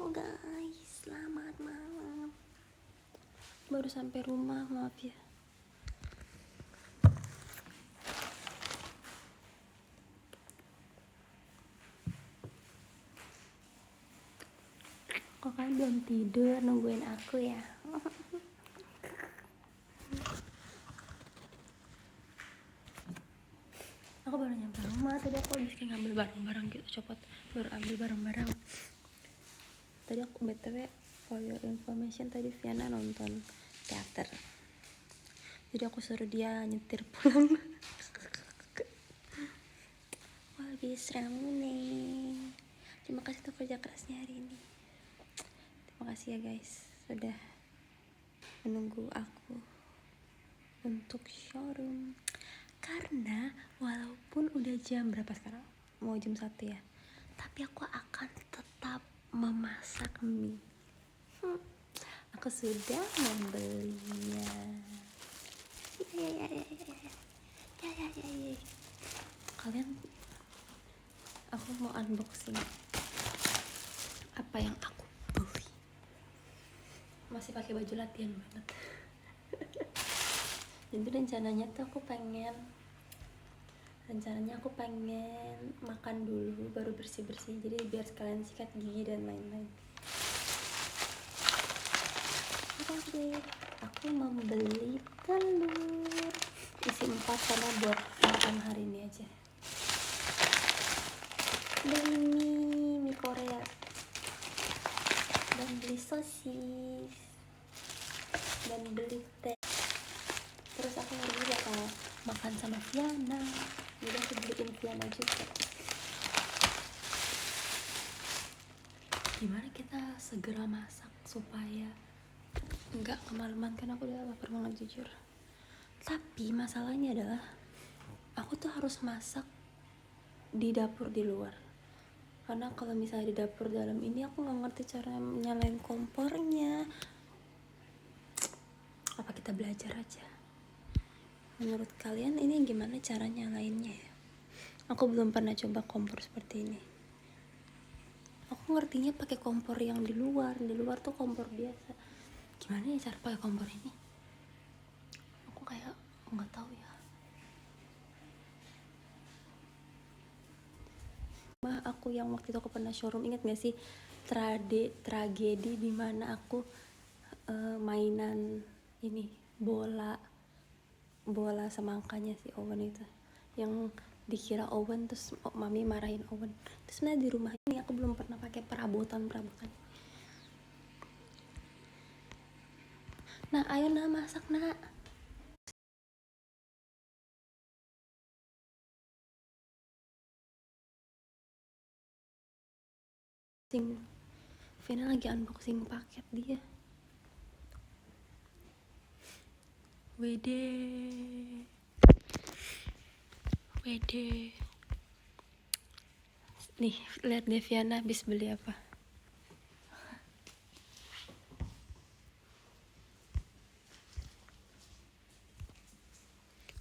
Halo guys, selamat malam. Baru sampai rumah, maaf ya. Kok kalian belum tidur nungguin aku ya? Aku baru nyampe rumah, tadi aku habis ngambil barang-barang gitu, baru ambil barang-barang. Tadi aku BTW for your information, tadi Viana nonton teater. Jadi aku suruh dia nyetir pulang. Wah, habis ramu nih. Terima kasih untuk kerja kerasnya hari ini. Terima kasih ya guys, sudah menunggu aku untuk showroom. Karena walaupun udah jam berapa sekarang? Mau jam 1 ya. Tapi aku akan tetap memasak mie. Aku sudah membelinya. Ya. Kalian, aku mau unboxing apa yang aku beli. Masih pakai baju latihan banget. Jadi rencananya aku pengen makan dulu baru bersih-bersih, jadi biar sekalian sikat gigi dan lain-lain. Oke, aku membeli telur isi 4 karena buat makan hari ini aja. Beli mie Korea dan beli sosis dan beli teh. Terus aku lagi bakal makan sama Viana, jadi aku beliin Viana juga. Gimana kita segera masak supaya enggak kemalaman, kan aku udah lapar banget jujur. Tapi masalahnya adalah aku tuh harus masak di dapur di luar, karena kalau misalnya di dapur dalam ini aku nggak ngerti cara nyalain kompornya. Apa kita belajar aja? Menurut kalian ini gimana cara nyalainnya ya? Aku belum pernah coba kompor seperti ini. Aku ngertinya pakai kompor yang di luar tuh kompor biasa. Gimana ya cara pakai kompor ini? Aku kayak nggak tahu ya. Aku yang waktu itu aku pernah showroom, ingat gak sih tragedi dimana aku mainan ini bola semangkanya si Owen itu, yang dikira Owen, terus mami marahin Owen. Terus sebenarnya di rumah ini aku belum pernah pakai perabotan. Nah, ayo nak masak nak. Vina lagi unboxing paket dia. Wede. Nih, lihat deh Viana habis beli apa.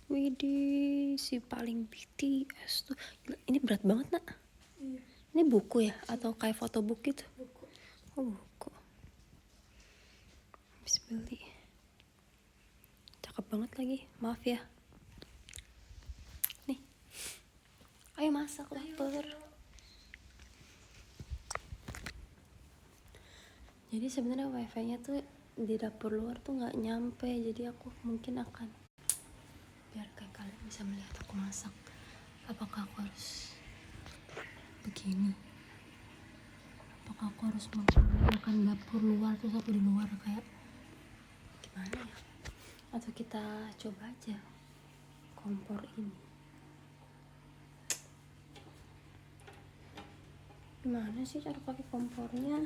Widih, si paling BTS tuh. Gila, ini berat banget nak. Iya. Ini buku ya? Atau kayak photobook gitu? Buku. Oh, buku. Habis beli. Cakep banget lagi, maaf ya. Nih, ayo masak, lapar. Jadi sebenarnya wifi-nya tuh di dapur luar tuh nggak nyampe, jadi aku mungkin akan biar kayak kalian bisa melihat aku masak. Apakah aku harus begini? Apakah aku harus makan dapur luar terus aku di luar kayak gimana ya? Atau kita coba aja kompor ini. Gimana sih cara pakai kompornya?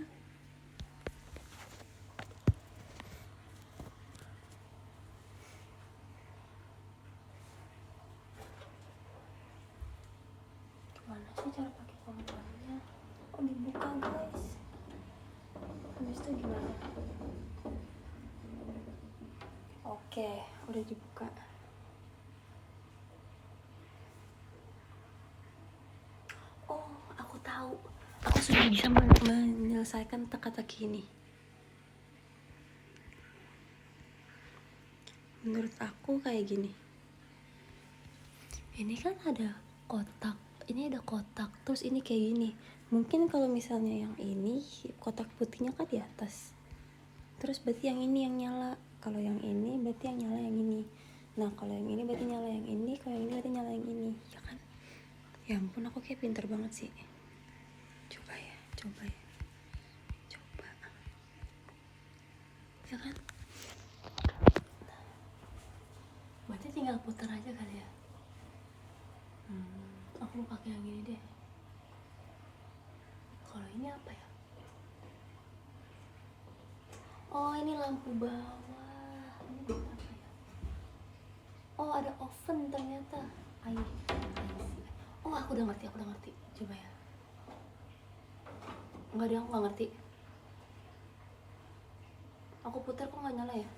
Gimana sih cara pakai kompornya? Oh, dibuka guys. Habis itu gimana? Oke, udah dibuka. Oh, aku tahu sudah bisa menyelesaikan teka-teki ini. Menurut aku kayak gini, ini kan ada kotak, ini ada kotak, terus ini kayak gini. Mungkin kalau misalnya yang ini kotak putihnya kan di atas, terus berarti yang ini yang nyala. Kalau yang ini berarti yang nyala yang ini. Nah kalau yang ini berarti nyala yang ini, kalau yang ini berarti nyala yang ini, ya kan? Ya ampun, aku kayak pinter banget sih. Coba ya, coba ya kan? Berarti tinggal putar aja kali ya. Aku pakai yang ini deh. Kalau ini apa ya? Oh, ini lampu bawah. Ini buat apa ya? Oh, ada oven ternyata. Ayo. Oh, aku udah ngerti. Coba ya. Enggak deh, aku nggak ngerti. Aku putar kok nggak nyala ya?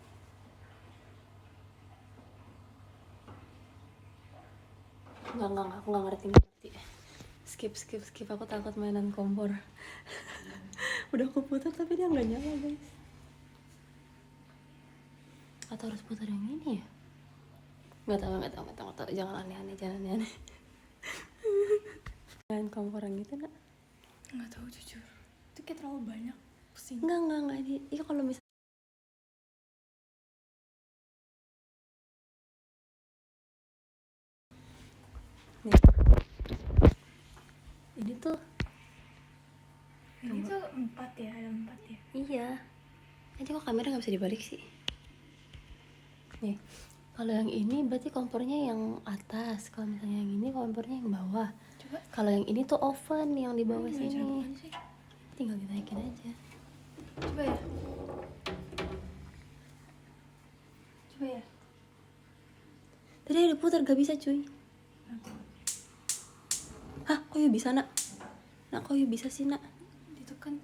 Enggak, aku nggak ngerti. Skip. Aku takut mainan kompor. Udah aku putar tapi dia nggak nyala, guys. Atau harus putar yang ini ya? Nggak tahu. Jangan aneh-aneh. Main kompor yang gitu nggak tahu jujur. Itu kayak terlalu banyak. Pusing. Enggak. Iya kalau misalnya nih. Ini tuh 4 ya, ada 4 ya. Iya. Nanti kok kamera nggak bisa dibalik sih. Nih, kalau yang ini berarti kompornya yang atas. Kalau misalnya yang ini kompornya yang bawah. Coba. Kalau yang ini tuh oven yang di bawah sini. Tinggal dinaikin aja. Coba ya. Tadi ada putar gak bisa cuy. Hah, kok ya bisa nak? Kok ya bisa sih nak? Ditekan.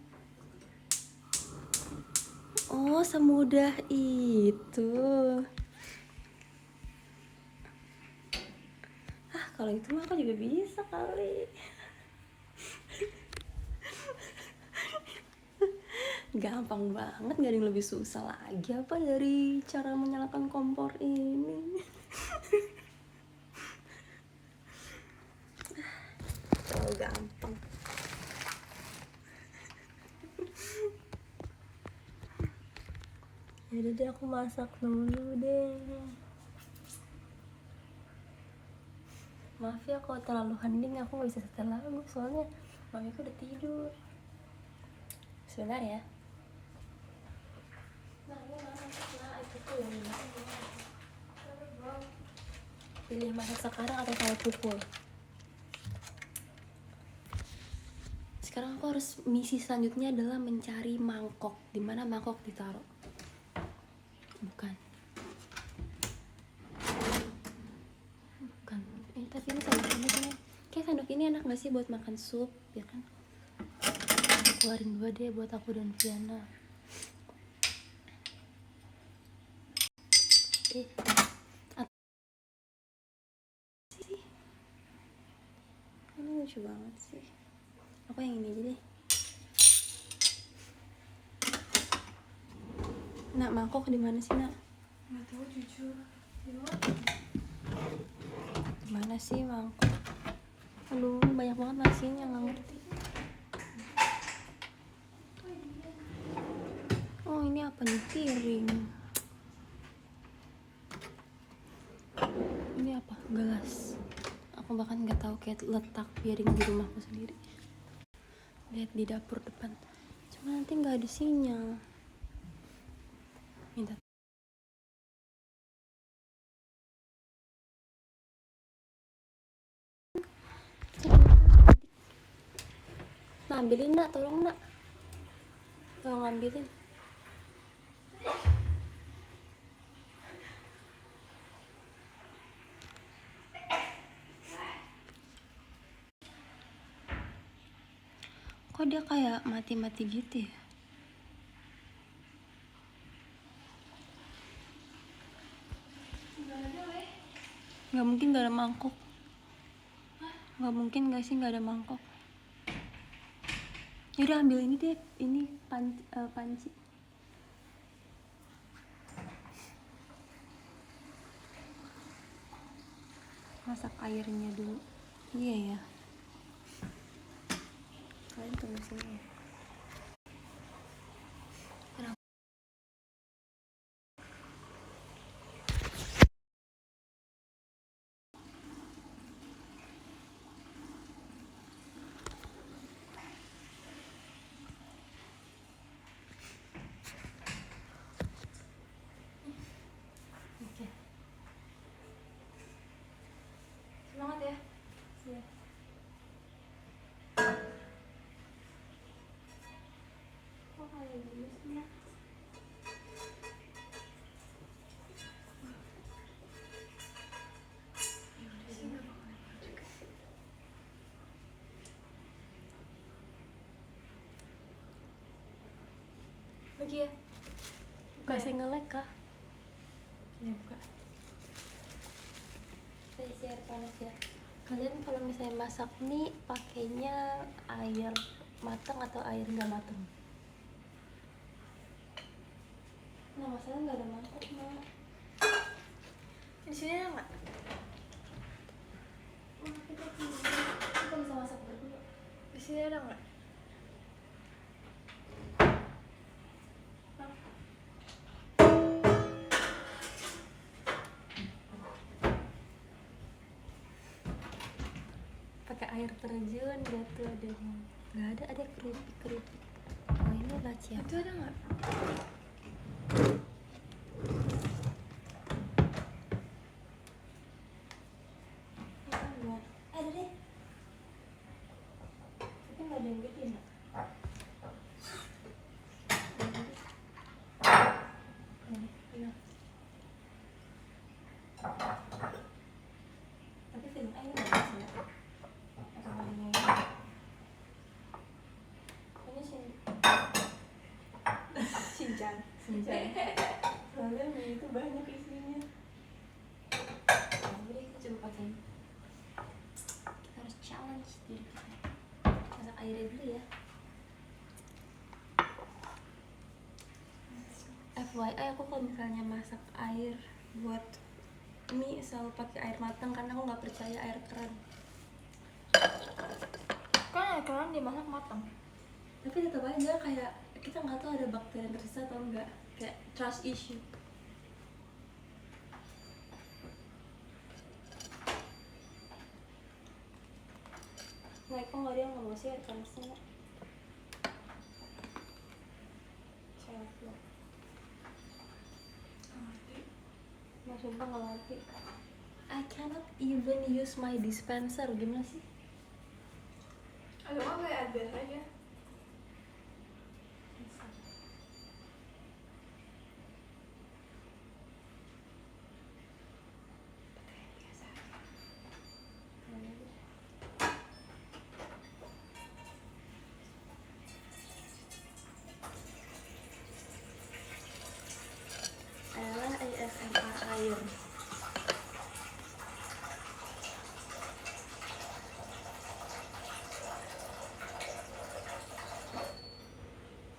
Oh, semudah itu. Kalau itu mah aku juga bisa kali. Gampang banget, gak ada yang lebih susah lagi apa dari cara menyalakan kompor ini. Terlalu gampang. Yaudah deh, aku masak dulu deh. Maaf ya kalau terlalu hening, aku gak bisa setel lagu soalnya mamiku udah tidur. Sebentar ya. Pilih masak sekarang atau saya pukul. Sekarang aku harus misi selanjutnya adalah mencari mangkok. Di mana mangkok ditaruh? Bukan. Tapi ini sanduk ini. Kayak sanduk ini enak gak sih buat makan sup, ya kan? Keluarin 2 deh buat aku dan Viana. Ini lucu banget sih. Aku yang ini aja deh. Nak, mangkok di mana sih nak? Nggak tahu jujur. Di mana sih mangkok? Aduh, banyak banget nasinya, nggak ngerti. Oh, ini apa nih? Piring. Ini apa? Gelas. Aku bahkan nggak tahu kayak letak piring di rumahku sendiri. Lihat di dapur depan. Cuma nanti nggak ada sinyal. Minta. Nah, ambilin nak, tolong nak. Tolong ambilin. Kok dia kayak mati-mati gitu ya? Gak mungkin gak ada mangkok. Gak mungkin gak sih gak ada mangkok? Yaudah ambil ini deh, ini panci. Masak airnya dulu. Iya ya. Kalian tunggu sini ya. Oke. Semangat ya. Iya. Kok kayak gini sih? Lagi ya? Kasih nge-lag kah? Ya buka. Isi air panas ya. Kalian kalau misalnya masak mie pakainya air matang atau air nggak matang? Nah masalah nggak ada mangkok mak. Di sini ada nggak? Kita bisa masak berdua. Di sini ada nggak? Pakai air terjun gitu ada nggak ada keripik. Oh ini lah siap. Itu ada nggak? Ada deh. Tapi nggak ada yang gede nak. Tapi film air nggak bisa ya? Atau ada yang ini Shinchan. Soalnya mie itu banyak isinya. Jadi kita coba pakai. Kita harus challenge diri kita. Masak airnya dulu ya. FYI aku kalau misalnya masak air buat mie selalu pakai air matang karena aku nggak percaya air keran. Kan air keran dimasak matang. Tapi tetap aja kayak kita nggak tahu ada bakteri yang tersisa atau enggak, kayak trust issue. Nah, kok nggak ada yang nggak mau sih air panasnya? Nah, sumpah nggak ngerti. I cannot even use my dispenser. Gimana sih? Ada mah kayak ada aja. Adalah ASMR air.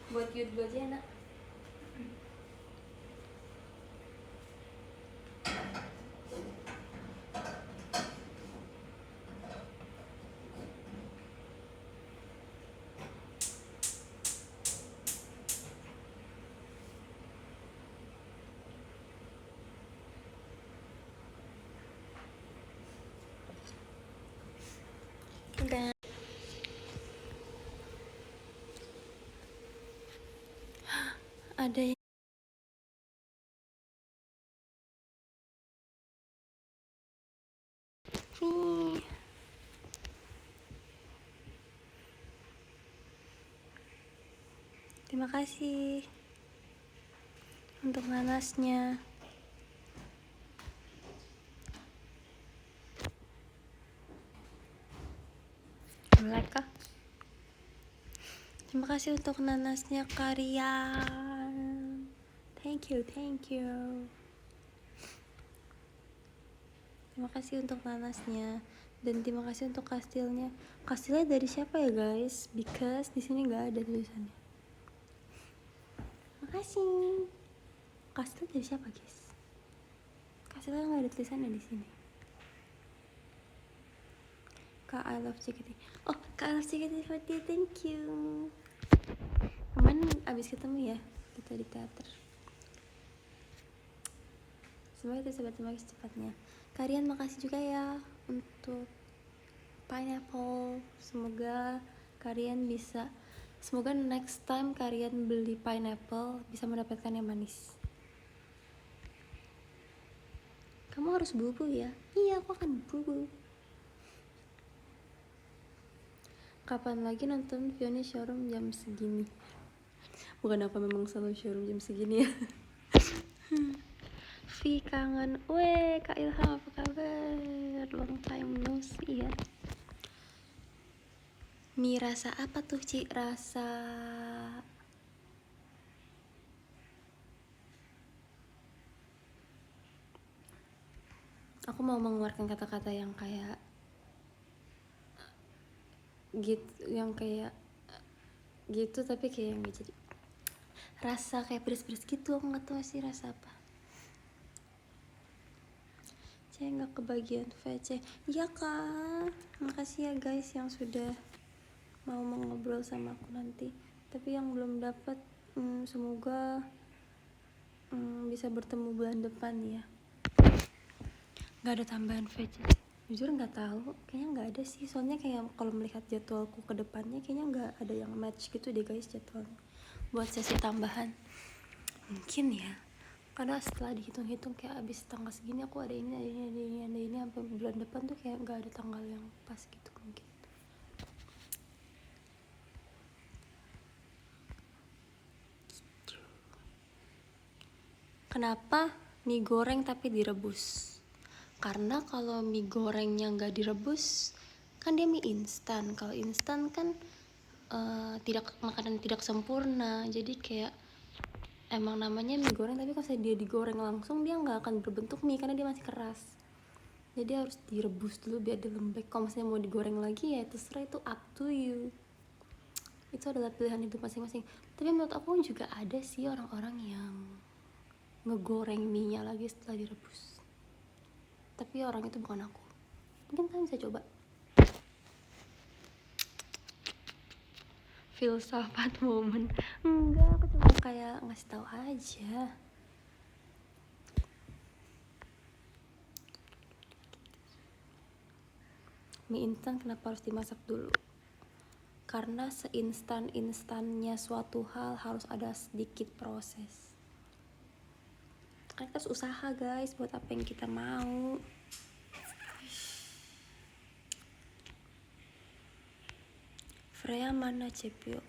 Buat YouTube aja enak. Udah. Ada yang nih. Terima kasih untuk nanasnya. Like kah? Terima kasih untuk nanasnya Karian. Thank you. Terima kasih untuk nanasnya dan terima kasih untuk kastilnya. Kastilnya dari siapa ya guys? Because di sini nggak ada tulisannya. Makasih. Kastil dari siapa guys? Kastilnya nggak ada tulisannya di sini. Kak I love JKT. Oh, Kak I love JKT48, thank you. Kemarin abis ketemu ya kita di teater. Semoga kita sobat semakin secepatnya. Kalian makasih juga ya untuk pineapple. Semoga kalian bisa, semoga next time kalian beli pineapple bisa mendapatkan yang manis. Kamu harus bubu ya? Iya, aku akan bubu. Kapan lagi nonton Fiona showroom jam segini? Bukan apa memang selalu showroom jam segini ya. Vi kangen. Weh, Kak Ilham apa kabar? Long time no see ya. Mie rasa apa tuh, Ci? Rasa aku mau mengeluarkan kata-kata yang kayak gitu, yang kayak gitu tapi kayak yang jadi rasa kayak pedes-pedes gitu. Aku nggak tahu sih rasa apa. Saya nggak kebagian VC. Iya kan, makasih ya guys yang sudah mau mengobrol sama aku nanti. Tapi yang belum dapat semoga bisa bertemu bulan depan ya. Nggak ada tambahan VC. Jujur nggak tahu, kayaknya nggak ada sih. Soalnya kayak kalau melihat jadwalku ke depannya kayaknya nggak ada yang match gitu deh guys jadwalnya buat sesi tambahan. Mungkin ya, karena setelah dihitung-hitung kayak abis tanggal segini aku ada ini sampai bulan depan tuh kayak nggak ada tanggal yang pas gitu mungkin. Kenapa mie goreng tapi direbus? Karena kalau mie gorengnya nggak direbus kan dia mie instan. Kalau instan kan makanan tidak sempurna, jadi kayak emang namanya mie goreng tapi kalau dia digoreng langsung dia nggak akan berbentuk mie karena dia masih keras. Jadi harus direbus dulu biar dia lembek. Kalau misalnya mau digoreng lagi ya terserah, itu up to you. Itu adalah pilihan hidup masing-masing. Tapi menurut aku juga ada sih orang-orang yang ngegoreng mie-nya lagi setelah direbus. Tapi orang itu bukan aku. Mungkin kalian bisa coba. Filsafat momen. Enggak, aku cuma kayak ngasih tahu aja. Mie instan kenapa harus dimasak dulu? Karena seinstan-instannya suatu hal harus ada sedikit proses. Kan kita harus usaha guys buat apa yang kita mau. Freya mana Cepio?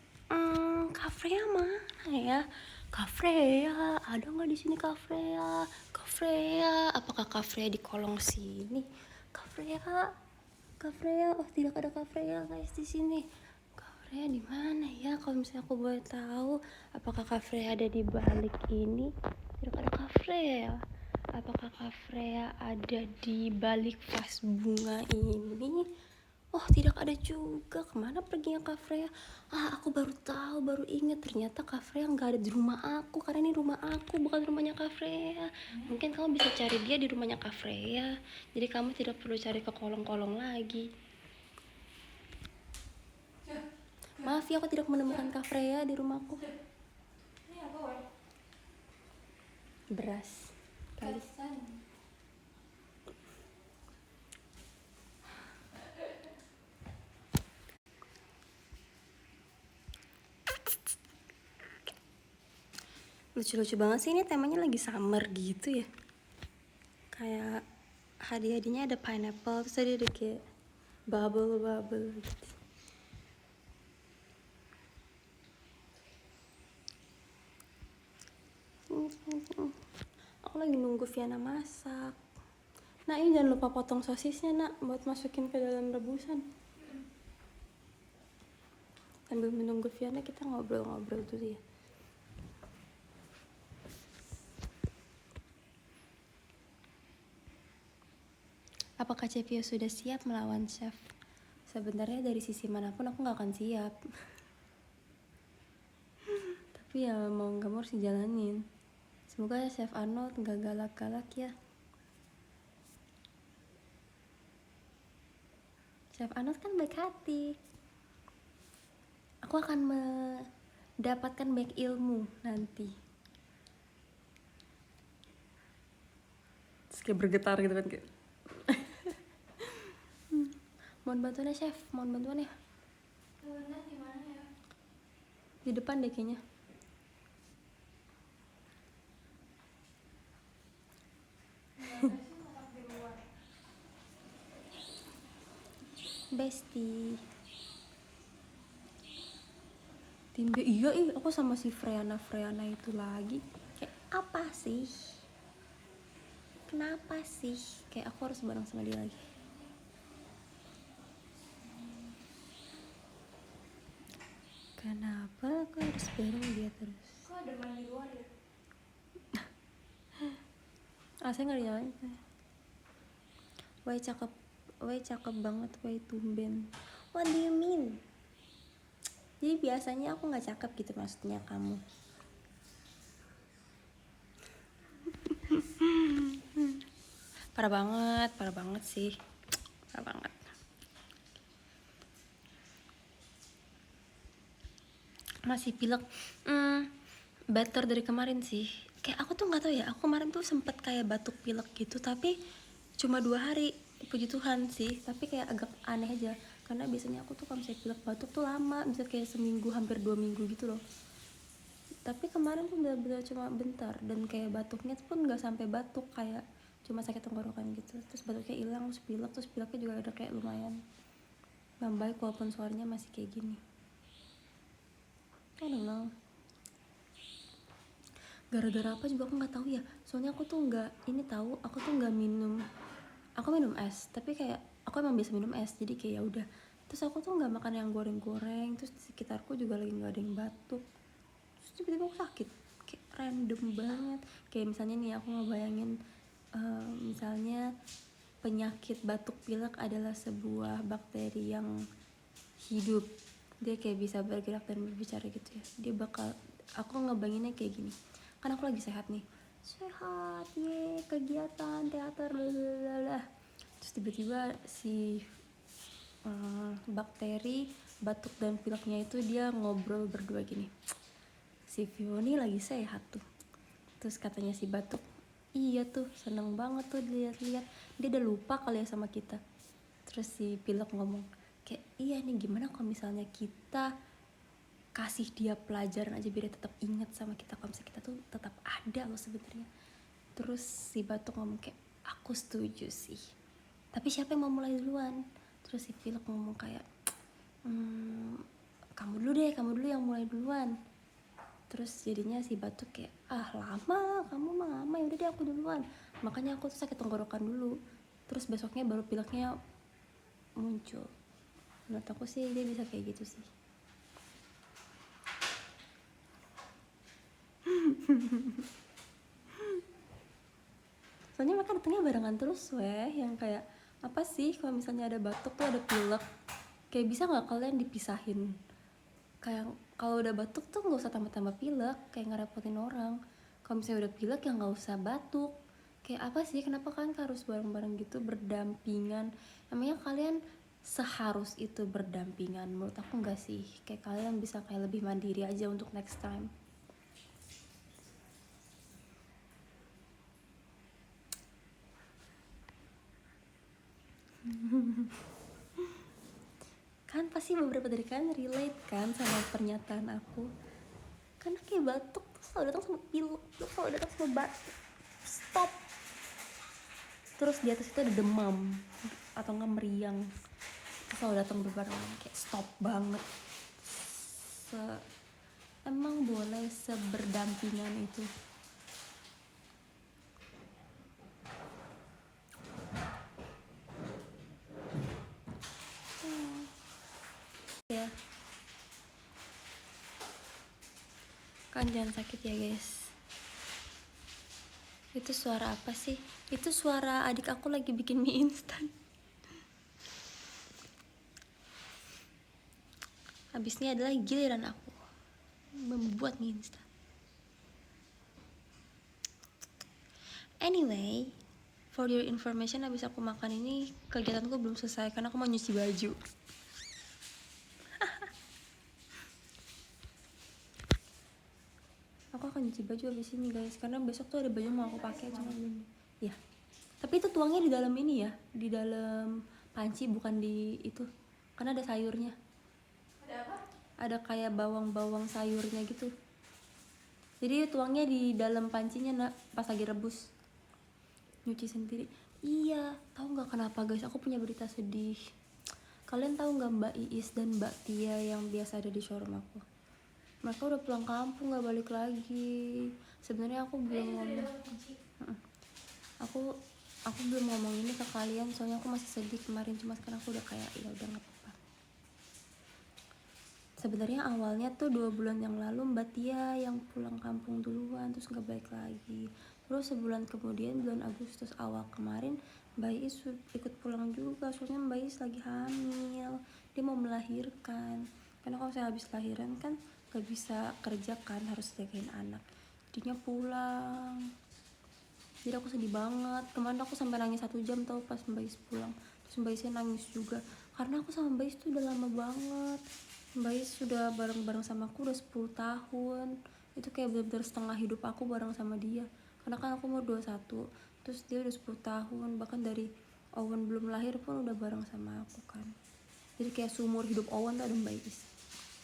Kak Freya mana ya? Kak Freya, ada nggak di sini Kak Freya? Kak Freya, apakah Kak Freya di kolong sini? Kak Freya, oh tidak ada Kak Freya guys di sini. Kak Freya di mana ya? Kalau misalnya aku boleh tahu, apakah Kak Freya ada di balik ini? Tidak ada Kak Freya. Apakah Kak Freya ada di balik vas bunga ini? Oh tidak ada juga. Kemana perginya Kak Freya? Aku baru tahu, baru ingat ternyata Kak Freya nggak ada di rumah aku. Karena ini rumah aku, bukan rumahnya Kak Freya. Mungkin kamu bisa cari dia di rumahnya Kak Freya. Jadi kamu tidak perlu cari ke kolong-kolong lagi. Maaf ya, aku tidak menemukan Kak Freya di rumahku. Ini apa, Wan? Beras kali. Lucu-lucu banget sih, ini temanya lagi summer gitu ya. Kayak hadiah-hadiahnya ada pineapple, terus tadi ada kayak bubble gitu. Aku lagi nunggu Viana masak. Nah ini jangan lupa potong sosisnya nak, buat masukin ke dalam rebusan. Sambil menunggu Viana kita ngobrol-ngobrol dulu ya. Apakah Cepio sudah siap melawan chef? Sebenarnya dari sisi manapun aku nggak akan siap. Tapi ya mau nggak mau harus dijalanin. Semoga Chef Arnold nggak galak-galak ya. Chef Arnold kan baik hati. Aku akan mendapatkan banyak ilmu nanti. Terus kayak bergetar gitu kan kayak. Mohon bantuannya chef, mohon bantuannya. Sebenarnya di mana ya? Di depan deh kayaknya. Nggak ada sih, masak di luar. Bestie. Timbe iya aku sama si Freana itu lagi. Kayak apa sih? Kenapa sih? Kayak aku harus bareng sama dia lagi. Kenapa aku harus bareng dia terus? Kok ada mandi luar ya? Saya nggak dinyalain. Woi cakep banget, woi tumben. What do you mean? Jadi biasanya aku nggak cakep gitu maksudnya kamu. Parah banget sih. Parah banget. Masih pilek. Better dari kemarin sih. Kayak aku tuh nggak tahu ya. Aku kemarin tuh sempet kayak batuk pilek gitu, tapi cuma 2 hari. Puji Tuhan sih. Tapi kayak agak aneh aja. Karena biasanya aku tuh kalau misalnya pilek batuk tuh lama, bisa kayak seminggu hampir 2 minggu gitu loh. Tapi kemarin tuh bener-bener cuma bentar dan kayak batuknya pun nggak sampai batuk, kayak cuma sakit tenggorokan gitu. Terus batuknya hilang, terus pileknya juga ada kayak lumayan membaik walaupun suaranya masih kayak gini. I don't know. Gara-gara apa juga aku nggak tahu ya. Soalnya aku tuh nggak minum. Aku minum es, tapi kayak aku emang biasa minum es, jadi kayak ya udah. Terus aku tuh nggak makan yang goreng-goreng. Terus di sekitarku juga lagi nggak ada yang batuk. Terus tiba-tiba aku sakit, kayak random banget. Kayak misalnya nih aku ngebayangin misalnya penyakit batuk pilek adalah sebuah bakteri yang hidup, dia kayak bisa bergerak dan berbicara gitu ya. Aku ngebayanginnya kayak gini, kan aku lagi sehat nih, kegiatan teater blablabla. Terus tiba-tiba si bakteri batuk dan pileknya itu dia ngobrol berdua gini, si Vioni lagi sehat tuh. Terus katanya si batuk, iya tuh seneng banget tuh dilihat-lihat, dia udah lupa kali ya sama kita. Terus si pilek ngomong kayak, iya nih gimana kalau misalnya kita kasih dia pelajaran aja biar dia tetap ingat sama kita, kalau misalnya kita tuh tetap ada loh sebenarnya. Terus si batuk ngomong kayak, aku setuju sih, tapi siapa yang mau mulai duluan? Terus si pilek ngomong kayak, kamu dulu yang mulai duluan. Terus jadinya si batuk kayak, lama, kamu mah lama, yaudah deh aku duluan. Makanya aku tuh sakit tenggorokan dulu, terus besoknya baru pileknya muncul. Menurut aku sih dia bisa kayak gitu sih. Soalnya mereka datangnya barengan terus yang kayak apa sih kalau misalnya ada batuk tuh ada pilek, kayak bisa nggak kalian dipisahin? Kayak kalau udah batuk tuh nggak usah tambah-tambah pilek, kayak ngerepotin orang. Kalau misalnya udah pilek ya nggak usah batuk. Kayak apa sih, kenapa kalian harus bareng-bareng gitu berdampingan? Emangnya kalian seharus itu berdampingan? Menurut aku nggak sih. Kayak kalian bisa kayak lebih mandiri aja untuk next time. Kan pasti beberapa dari kalian relate kan sama pernyataan aku. Karena kayak batuk tuh selalu datang sama pilek, tuh selalu datang sama batuk. Stop. Terus di atas itu ada demam atau nggak meriang, itu selalu datang berbarengan. Kayak stop banget. Emang boleh seberdampingan itu? Ya kan, jangan sakit ya guys. Itu suara apa sih? Itu suara adik aku lagi bikin mie instan. Habis ini adalah giliran aku membuat mie instan. Anyway, for your information, habis aku makan ini kegiatanku belum selesai karena aku mau nyuci baju. Aku akan nyuci baju habis ini guys, karena besok tuh ada baju mau aku pakai cuma belum. Ya. Tapi itu tuangnya di dalam ini ya, di dalam panci bukan di itu. Karena ada sayurnya. Ada apa? Ada kayak bawang-bawang sayurnya gitu. Jadi tuangnya di dalam pancinya nak pas lagi rebus. Nyuci sendiri. Iya, tahu nggak kenapa guys? Aku punya berita sedih. Kalian tahu nggak Mbak Iis dan Mbak Tia yang biasa ada di showroom aku? Mereka udah pulang kampung, nggak balik lagi. Sebenarnya aku belum ngomong. Aku belum ngomong ini ke kalian soalnya aku masih sedih kemarin, cuma sekarang aku udah kayak ya udah nggak apa-apa. Sebenarnya awalnya tuh 2 bulan yang lalu Mbak Tia yang pulang kampung duluan terus nggak balik lagi. Terus sebulan kemudian bulan Agustus awal kemarin Mbak Is ikut pulang juga, soalnya Mbak Is lagi hamil, dia mau melahirkan. Karena kalau saya habis lahiran kan gak bisa kerja kan, harus jagain anak, jadinya pulang. Jadi aku sedih banget. Kemarin aku sampai nangis 1 jam tau pas Mbak Is pulang. Terus Mbak Isnya nangis juga karena aku sama Mbak Is tuh udah lama banget. Mbak Is sudah bareng-bareng sama aku udah 10 tahun. Itu kayak bener-bener setengah hidup aku bareng sama dia. Karena kan aku umur 21, terus dia udah 10 tahun. Bahkan dari Owen belum lahir pun udah bareng sama aku kan. Jadi kayak seumur hidup Owen tuh ada Mbak Is.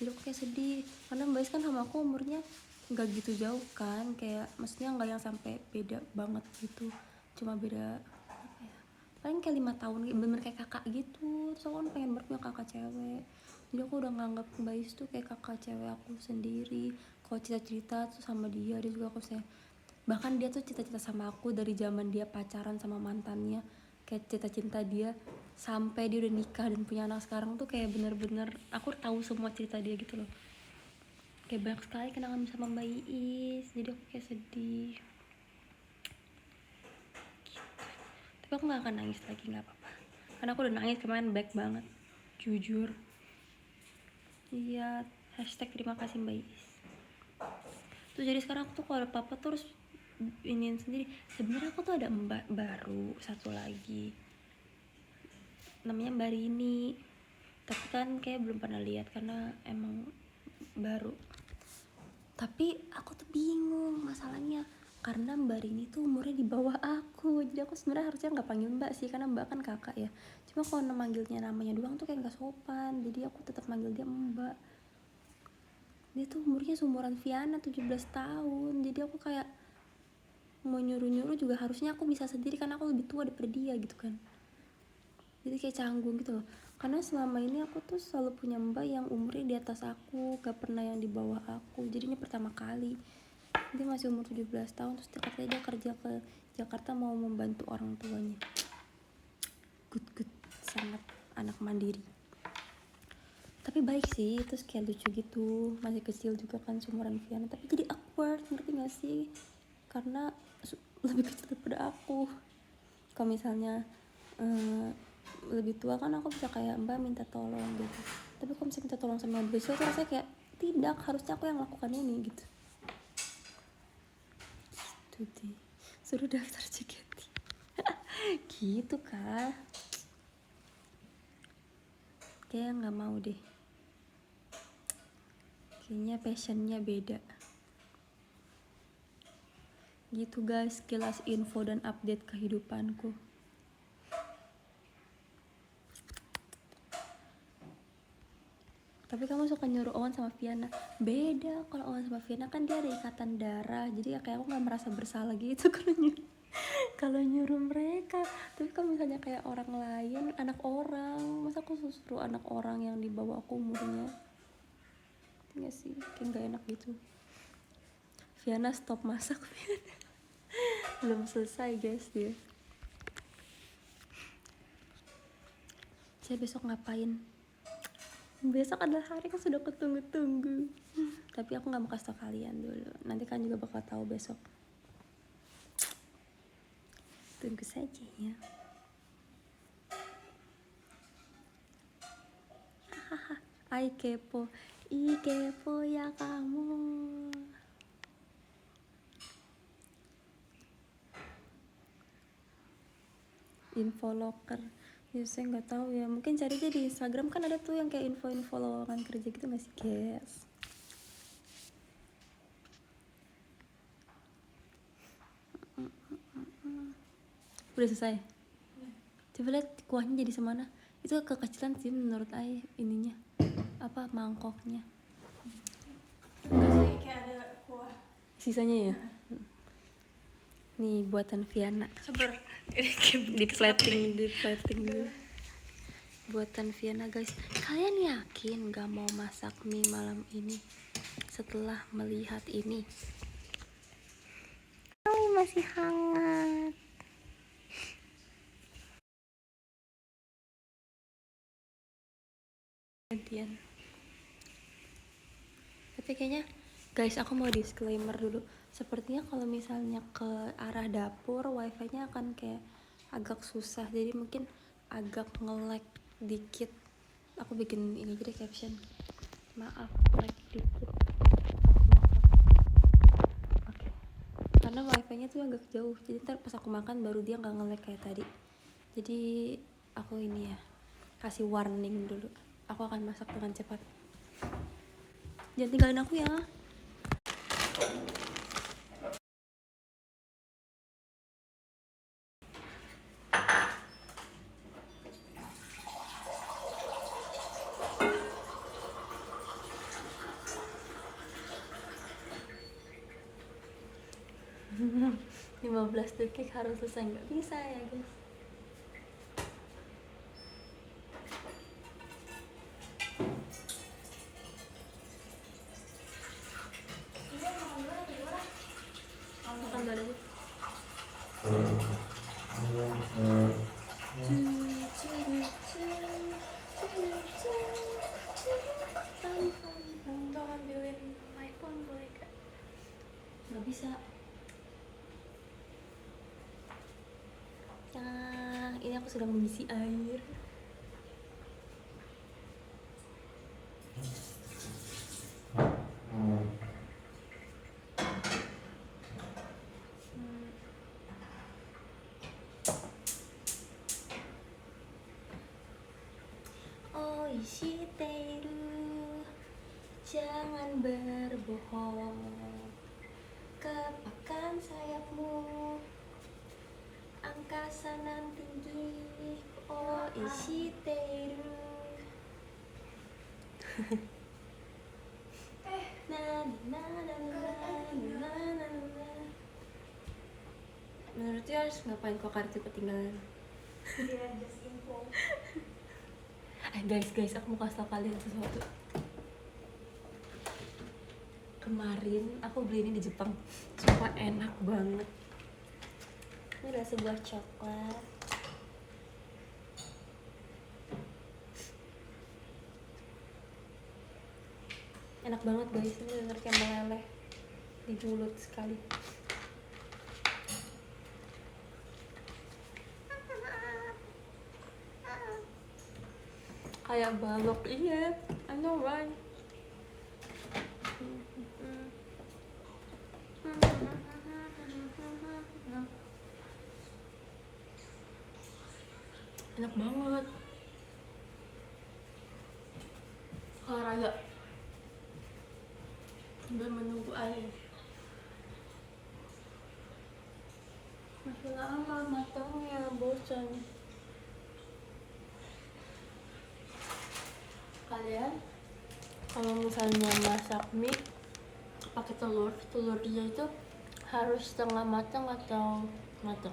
Jadi aku kayak sedih karena Mbak Is kan sama aku umurnya nggak gitu jauh kan, kayak maksudnya nggak yang sampai beda banget gitu, cuma beda apa ya, paling kayak 5 tahun, bener kayak kakak gitu. Terus aku kan pengen banget punya kakak cewek, jadi aku udah nganggap Mbak Is tuh kayak kakak cewek aku sendiri. Kalau cerita-cerita tuh sama dia juga aku saya, bahkan dia tuh cita-cita sama aku dari zaman dia pacaran sama mantannya, kayak cita-cita dia sampai dia udah nikah dan punya anak sekarang tuh kayak bener-bener aku tahu semua cerita dia gitu loh. Kayak banyak sekali kenangan sama Mbak Iis, jadi aku kayak sedih gitu. Tapi aku gak akan nangis lagi, gak apa-apa, karena aku udah nangis kemarin baik banget, jujur. Iya, hashtag terima kasih Mbak Iis. Tuh jadi sekarang aku tuh kalau ada apa-apa terus iniin sendiri. Sebenarnya aku tuh ada mbak baru satu lagi, namanya Mbak Rini, tapi kan kayak belum pernah lihat karena emang baru. Tapi aku tuh bingung masalahnya karena Mbak Rini tuh umurnya di bawah aku, jadi aku sebenarnya harusnya nggak panggil Mbak sih karena Mbak kan kakak ya. Cuma kalau manggilnya namanya doang tuh kayak nggak sopan, jadi aku tetap manggil dia Mbak. Dia tuh umurnya seumuran Viana 17 tahun, jadi aku kayak mau nyuruh-nyuruh juga harusnya aku bisa sendiri karena aku lebih tua daripada dia gitu kan. Jadi kayak canggung gitu loh, karena selama ini aku tuh selalu punya Mbak yang umurnya di atas aku, gak pernah yang di bawah aku. Jadi ini pertama kali dia masih umur 17 tahun terus katanya dia kerja ke Jakarta mau membantu orang tuanya. Good, sangat anak mandiri, tapi baik sih. Terus kayak lucu gitu, masih kecil juga kan seumuran Viana, tapi jadi awkward, ngerti gak sih? Karena lebih kecil daripada aku. Kalau misalnya lebih tua kan aku bisa kayak Mbak minta tolong gitu, tapi kalau misalnya minta tolong sama beliau tuh rasanya kayak tidak, harusnya aku yang lakukan ini gitu. Gitu deh, suruh daftar JKT gitu kan, kayak nggak mau deh, kayaknya passionnya beda gitu guys. Kilas info dan update kehidupanku. Tapi kamu suka nyuruh Owen sama Viana, beda. Kalau Owen sama Viana kan dia ada ikatan darah, jadi ya kayak aku nggak merasa bersalah gitu kalau nyuruh mereka. Tapi kalau misalnya kayak orang lain, anak orang, masa aku suruh anak orang yang di bawah aku umurnya, nggak sih, kayak nggak enak gitu. Viana stop masak. Viana belum selesai guys dia. Saya besok ngapain? Besok adalah hari yang sudah kutunggu-tunggu, tapi aku nggak mau kasih tau kalian dulu, nanti kan juga bakal tahu besok. Tunggu saja ya. Ai kepo, ih kepo ya kamu. Info loker, ya saya nggak tahu ya, mungkin cari aja di Instagram, kan ada tuh yang kayak info-info lowongan kerja gitu nggak sih guys. Udah selesai. Coba lihat kuahnya jadi semana. Itu kekecilan sih menurut Ai ininya. Apa mangkoknya. Kasih kayak ada kuah. Sisanya ya. Nih buatan Viana. Sabar. Di plating dulu. Buatan Viana guys. Kalian yakin gak mau masak mie malam ini setelah melihat ini? Mie masih hangat. Gantian. Tapi kayaknya guys, aku mau disclaimer dulu. Sepertinya kalau misalnya ke arah dapur wifi-nya akan kayak agak susah, jadi mungkin agak nge-lag dikit. Aku bikin ini jadi caption, maaf lag dikit aku masak. Oke. Karena wifi-nya tuh agak jauh, jadi ntar pas aku makan baru dia nggak nge-lag kayak tadi. Jadi aku ini ya kasih warning dulu. Aku akan masak dengan cepat. Jangan tinggalin aku ya. Hmm, 15 detik harus selesai, nggak bisa ya guys. Makan dulu aja. Untuk ambilin my phone boleh gak? Nggak bisa. Nah, ini aku sedang mengisi air. Oh ishiteru, jangan berbohong, kepakan sayapmu, angkasa nan tinggi. Oh ishiteru. Na na na na na na na. Menurut dia harus ngapain kok kartu ketinggalan? Iya, just info. Guys, aku mau kasih tau kalian sesuatu. Kemarin aku beli ini di Jepang, sumpah enak banget. Ini adalah sebuah coklat. Enak banget guys, ini bener kayak meleleh di mulut sekali. Kayak balok, iya, I know right. Enak banget. Olahraga sambil menunggu air. Masih lama matangnya, bosan. Kalian kalau misalnya masak mie pakai telurnya itu harus setengah matang atau matang?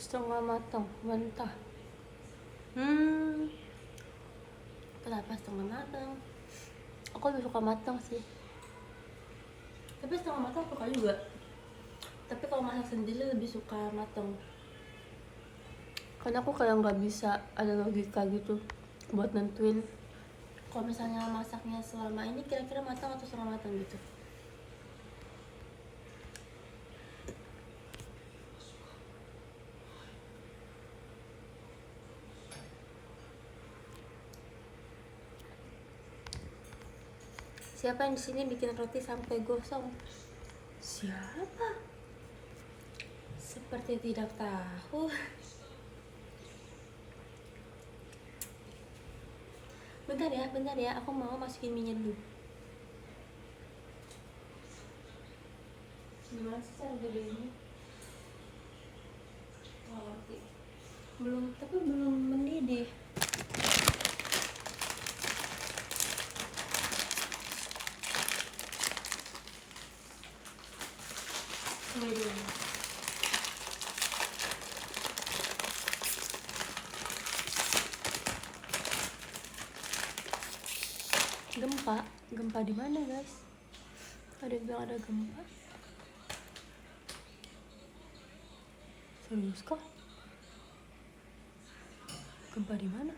Setengah matang, mentah. Kenapa setengah matang? Aku lebih suka matang sih. Tapi setengah matang suka juga. Tapi kalau masak sendiri lebih suka matang. Karena aku kayak nggak bisa ada logika gitu buat nentuin Kalau misalnya masaknya selama ini kira-kira matang atau setengah matang gitu? Siapa yang di sini bikin roti sampai gosong? Siapa? Seperti tidak tahu. Bentar ya, aku mau masukin minyak dulu. Gimana sih cara gedenya? Nggak ngerti. Tapi belum mendidih. Coba dulu. Gempa di mana guys? Ada yang bilang ada gempa. Serius kok? Gempa di mana?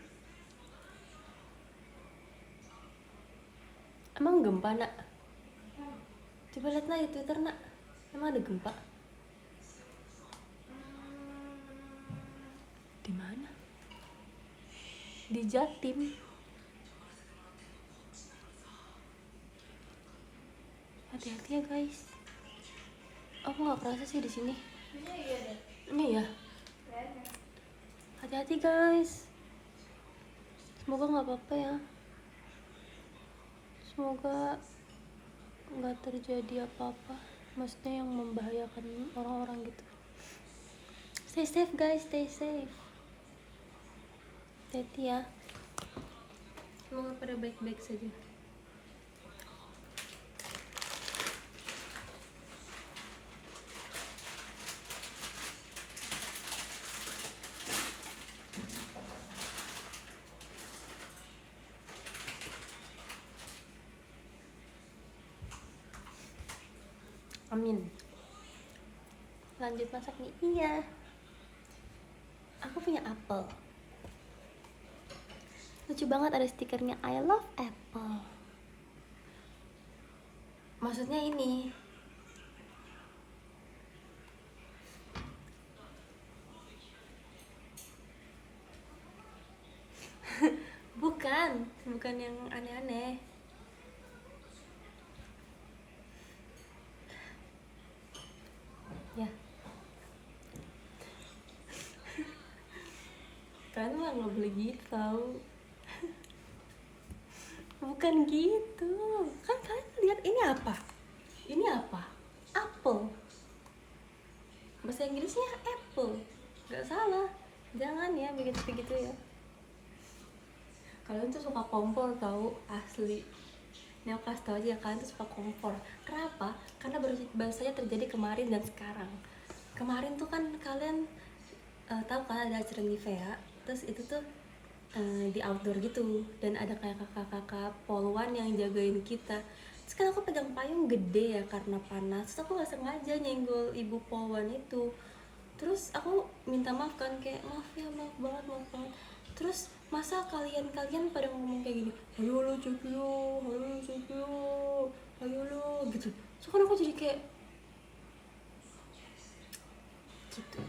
Emang gempa nak? Coba lihat nak di Twitter nak. Emang ada gempa? Di mana? Di Jatim. Hati-hati ya guys. Aku nggak kerasa sih di sini. Iya deh. Ini ya. Kayaknya. Hati-hati guys. Semoga nggak apa-apa ya. Semoga nggak terjadi apa-apa. Maksudnya yang membahayakan orang-orang gitu. Stay safe guys, stay safe. Hati-hati ya. Semoga pada baik-baik saja. Amin. Lanjut masak nih. Iya. Aku punya apel. Lucu banget ada stikernya I love apple. Maksudnya ini. bukan yang aneh-aneh. Ya. Kalian mah nggak boleh gitu tau. Bukan gitu. Kan kalian lihat ini apa? Ini apa? Apple. Bahasa Inggrisnya apple. Gak salah. Jangan ya begitu ya. Kalian tuh suka kompor tau, asli. Ini aku kasih tau aja ya, kalian tuh suka kompor. Kenapa? Karena baru saja terjadi kemarin dan sekarang. Kemarin tuh kan kalian tahu kan ada acara Nivea. Terus itu tuh di outdoor gitu. Dan ada kayak kakak-kakak poluan yang jagain kita. Terus kan aku pegang payung gede ya karena panas. Terus aku gak sengaja nyenggol ibu poluan itu. Terus aku minta maaf kan, kayak maaf banget. Terus masa kalian pada ngomong kayak gini, ayo lo Cekio, ayo lo gitu. So kan aku jadi kayak gitu.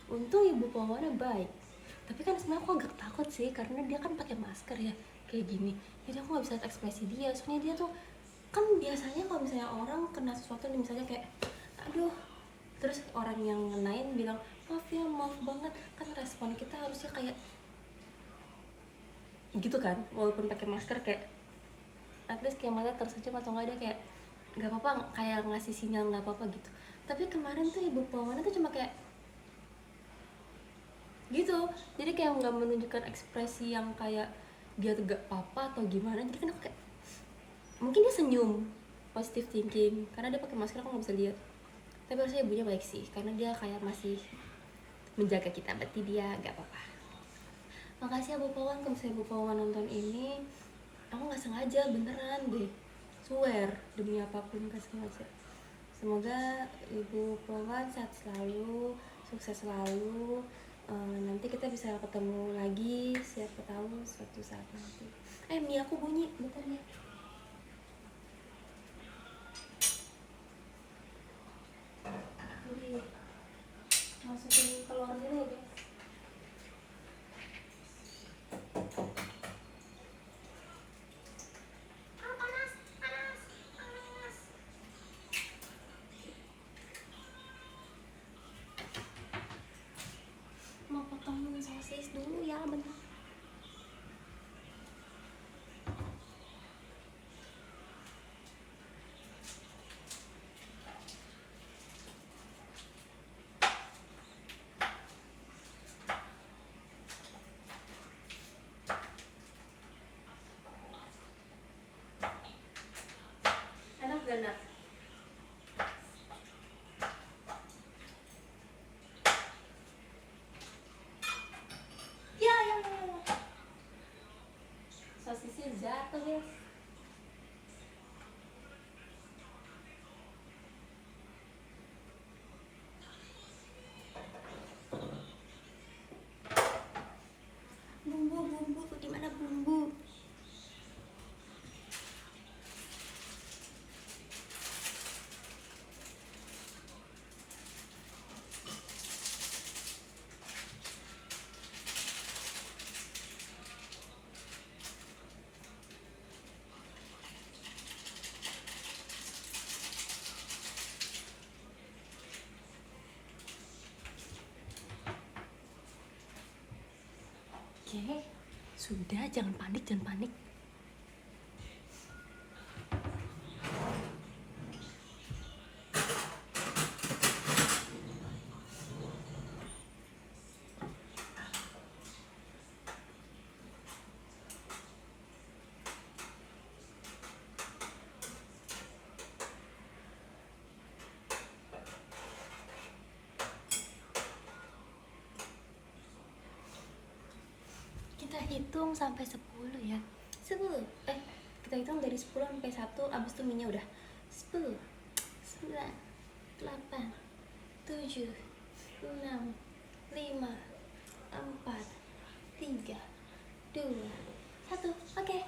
Untung ibu poluannya baik. Tapi kan sebenarnya aku agak takut sih karena dia kan pakai masker ya kayak gini. Jadi aku nggak bisa lihat ekspresi dia. Soalnya dia tuh kan biasanya kalau misalnya orang kena sesuatu nih, misalnya kayak aduh, terus orang yang ngenain bilang maaf banget, kan respon kita harusnya kayak gitu kan, walaupun pakai masker kayak at least kayak mata tersenyum atau nggak, ada kayak nggak apa-apa, kayak ngasih sinyal nggak apa-apa gitu. Tapi kemarin tuh ibu poluannya tuh cuma kayak gitu, jadi kayak nggak menunjukkan ekspresi yang kayak dia tuh gak apa-apa atau gimana. Jadi kan aku kayak mungkin dia senyum, positive thinking, karena dia pakai masker aku nggak bisa lihat. Tapi harusnya ibunya baik sih, karena dia kayak masih menjaga kita, berarti dia gak apa-apa. Makasih ya Bu Pawan, kalau misalnya Bu Pawan nonton ini, aku nggak sengaja, beneran deh, swear demi apapun nggak sengaja. Semoga Ibu Pawan sehat selalu, sukses selalu, nanti kita bisa ketemu lagi, siapa tahu suatu saat nanti. Mie aku bunyi, bentar ya. Jadi masukin telur dulu ya guys. Mau potong sosis dulu ya, bentar. Enak gak nak? Ya. Sosisnya jatuh guys. Bumbu, di mana bumbu? Oke, sudah, jangan panik. Kita hitung sampai 10 ya. 10. Kita hitung dari 10 sampai 1, abis itu minyak udah 10, 9, 8, 7, 6, 5, 4, 3, 2, 1. Oke.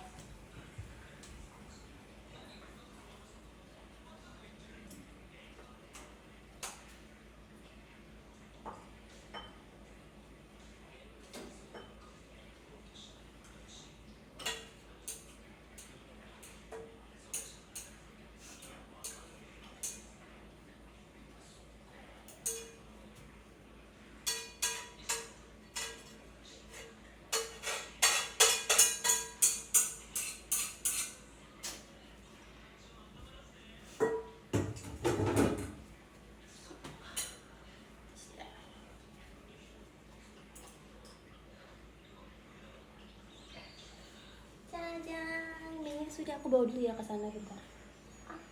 Jangan, minyak sudah aku bawa dulu ya ke sana kita.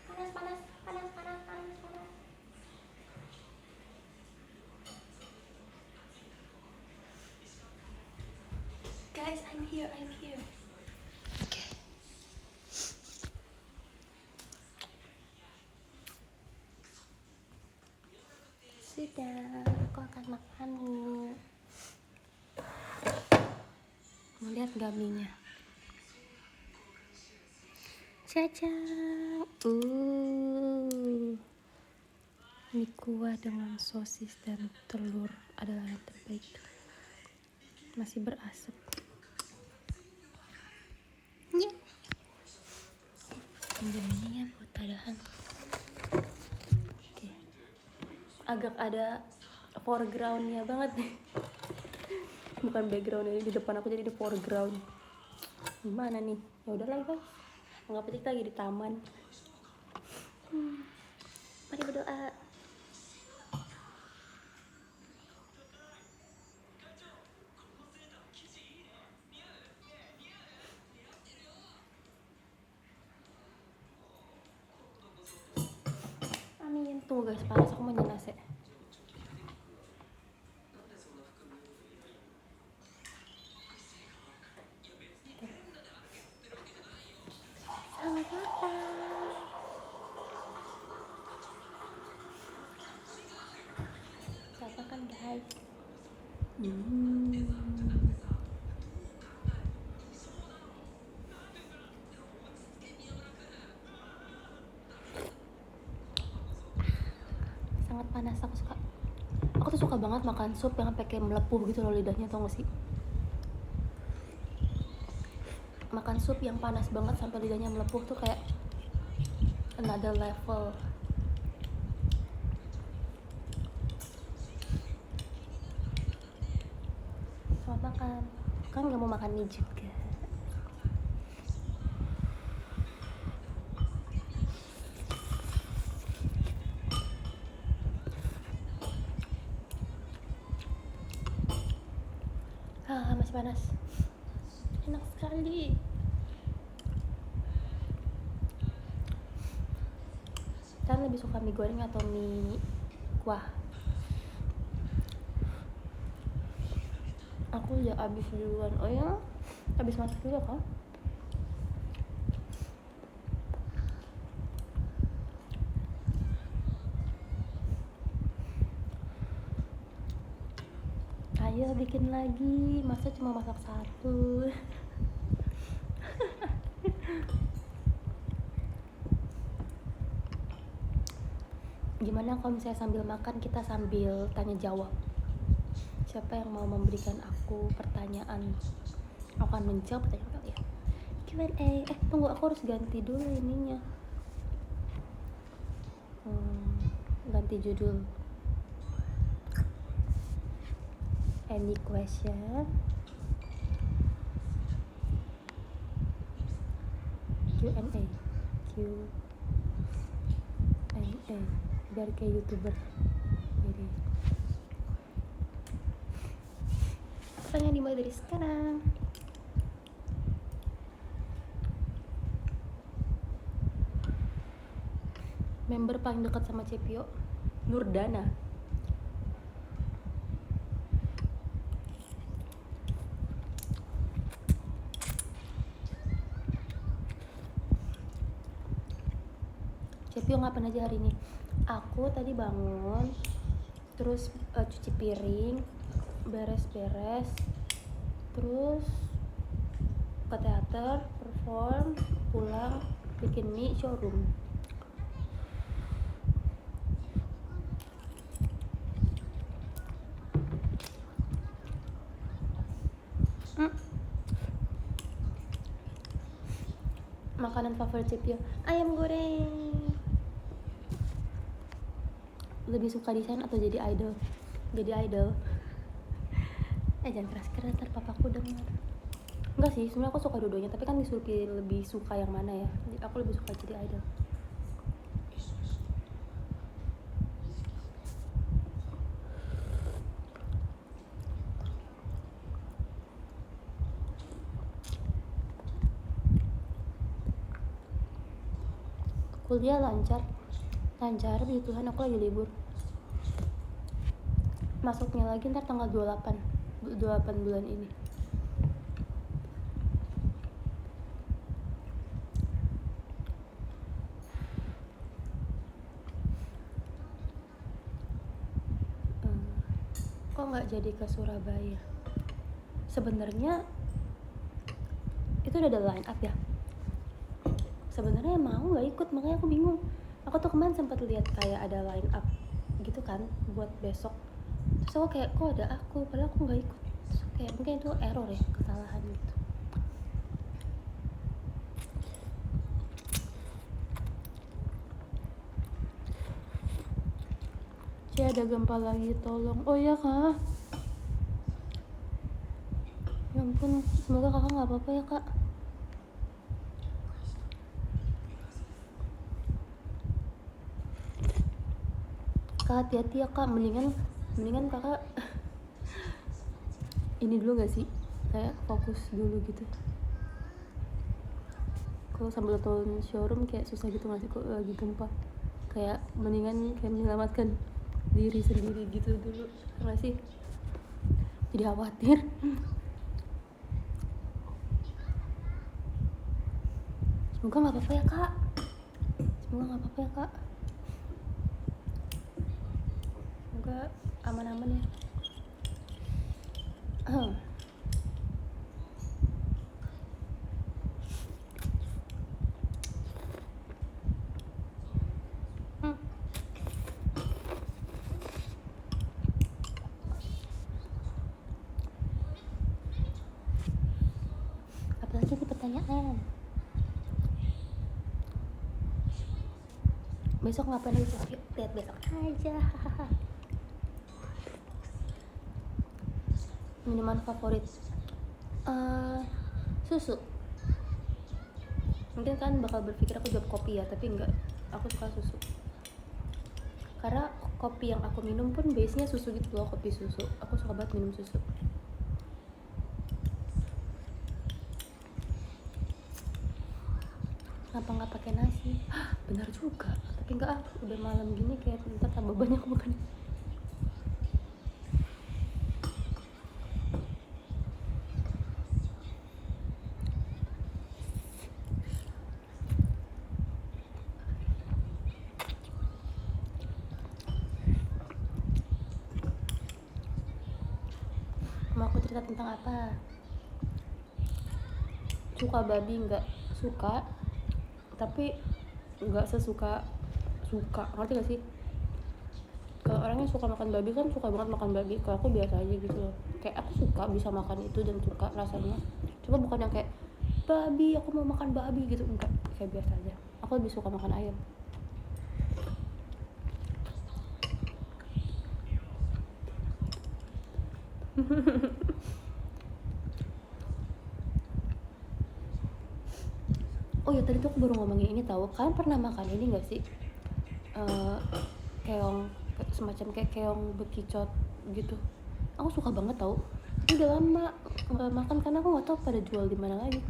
Panas. Guys, I'm here. Oke. Sudah, aku akan makan. Mau lihat gak mie-nya? Caca. Mie kuah dengan sosis dan telur adalah yang terbaik. Masih berasap. Ya. Ini ya buat padahan. Oke. Agak ada foregroundnya banget nih. Bukan background, ini di depan aku jadi di foreground. Gimana nih? Ya udahlah guys. Anggap aja kita lagi di taman. Mari berdoa. Amin. Tunggu guys, panas, aku mau nyala AC. Selamat makan. Selamat makan guys. Sangat panas, aku tuh suka banget makan sup yang sampai kayak melepuh gitu loh lidahnya, tau gak sih? Makan sup yang panas banget sampai lidahnya melepuh tuh kayak another level. Selamat makan. Kan gak mau makan mie juga. Masih panas. Enak sekali. Kalian lebih suka mie goreng atau mie kuah? Aku udah habis duluan. Oh ya, habis masak juga kan? Ayo bikin lagi, masa cuma masak satu? Gimana kalau misalnya sambil makan kita sambil tanya jawab? Siapa yang mau memberikan aku pertanyaan? Aku akan menjawab pertanyaan kalian. Q&A. Tunggu, aku harus ganti dulu ininya. Ganti judul. Any question? Q&A. Q&A. Biar kayak YouTuber. Jadi pertanyaan dimulai dari sekarang. Member paling dekat sama Cepio, Nurdana. Cepio ngapain aja hari ini? Aku tadi bangun, terus cuci piring, beres-beres, terus ke teater, perform, pulang, bikin mie, showroom. Makanan favorit Cepio, ayam goreng. Lebih suka desain atau jadi idol? Jadi idol. Jangan keras-keras, ntar papaku denger. Enggak sih, sebenarnya aku suka dua-duanya, tapi kan disuruh pilih lebih suka yang mana ya. Jadi aku lebih suka jadi idol. Kuliah lancar, puji Tuhan aku lagi libur. Masuknya lagi ntar tanggal 28 bulan ini. Kok nggak jadi ke Surabaya? Sebenarnya itu udah ada line up ya. Sebenarnya mau nggak ikut, makanya aku bingung. Aku tuh kemarin sempat lihat kayak ada line up gitu kan buat besok. Terus aku kayak kok ada aku, padahal aku nggak ikut. Terus kayak mungkin itu error ya, kesalahan gitu. Ada gempa lagi, tolong. Oh iya kak, ya ampun, semoga kakak nggak apa-apa ya kak. Kak hati-hati ya kak, mendingan kakak ini dulu gak sih, kayak fokus dulu gitu. Kalau sambil nonton showroom kayak susah gitu nggak sih kok lagi gempa? Kayak mendingan kayak menyelamatkan diri sendiri gitu dulu nggak sih? Jadi khawatir. Semoga nggak apa-apa ya kak. Semoga aman-aman ya. Apalagi nih pertanyaan. Besok ngapain aja? Yuk, lihat besok aja. Minuman favorit susu. Mungkin kan bakal berpikir aku jawab kopi ya, tapi enggak, aku suka susu. Karena kopi yang aku minum pun base nya susu gitu loh, kopi susu. Aku suka banget minum susu. Kenapa nggak pakai nasi? Benar juga, tapi enggak, udah malam gini kayak ntar tambah banyak makan. Mau aku cerita tentang apa? Suka babi nggak? Suka, tapi nggak suka, ngerti gak sih? Kalau orangnya suka makan babi kan suka banget makan babi. Kalau aku biasa aja gitu loh, kayak aku suka bisa makan itu dan suka rasanya, cuma bukan yang kayak babi aku mau makan babi gitu, enggak, kayak biasa aja. Aku lebih suka makan ayam. Oh ya, tadi tuh aku baru ngomongin ini tahu. Kalian pernah makan ini nggak sih? Keong, semacam kayak keong bekicot gitu. Aku suka banget tahu. Tapi udah lama nggak makan karena aku nggak tahu pada jual di mana lagi.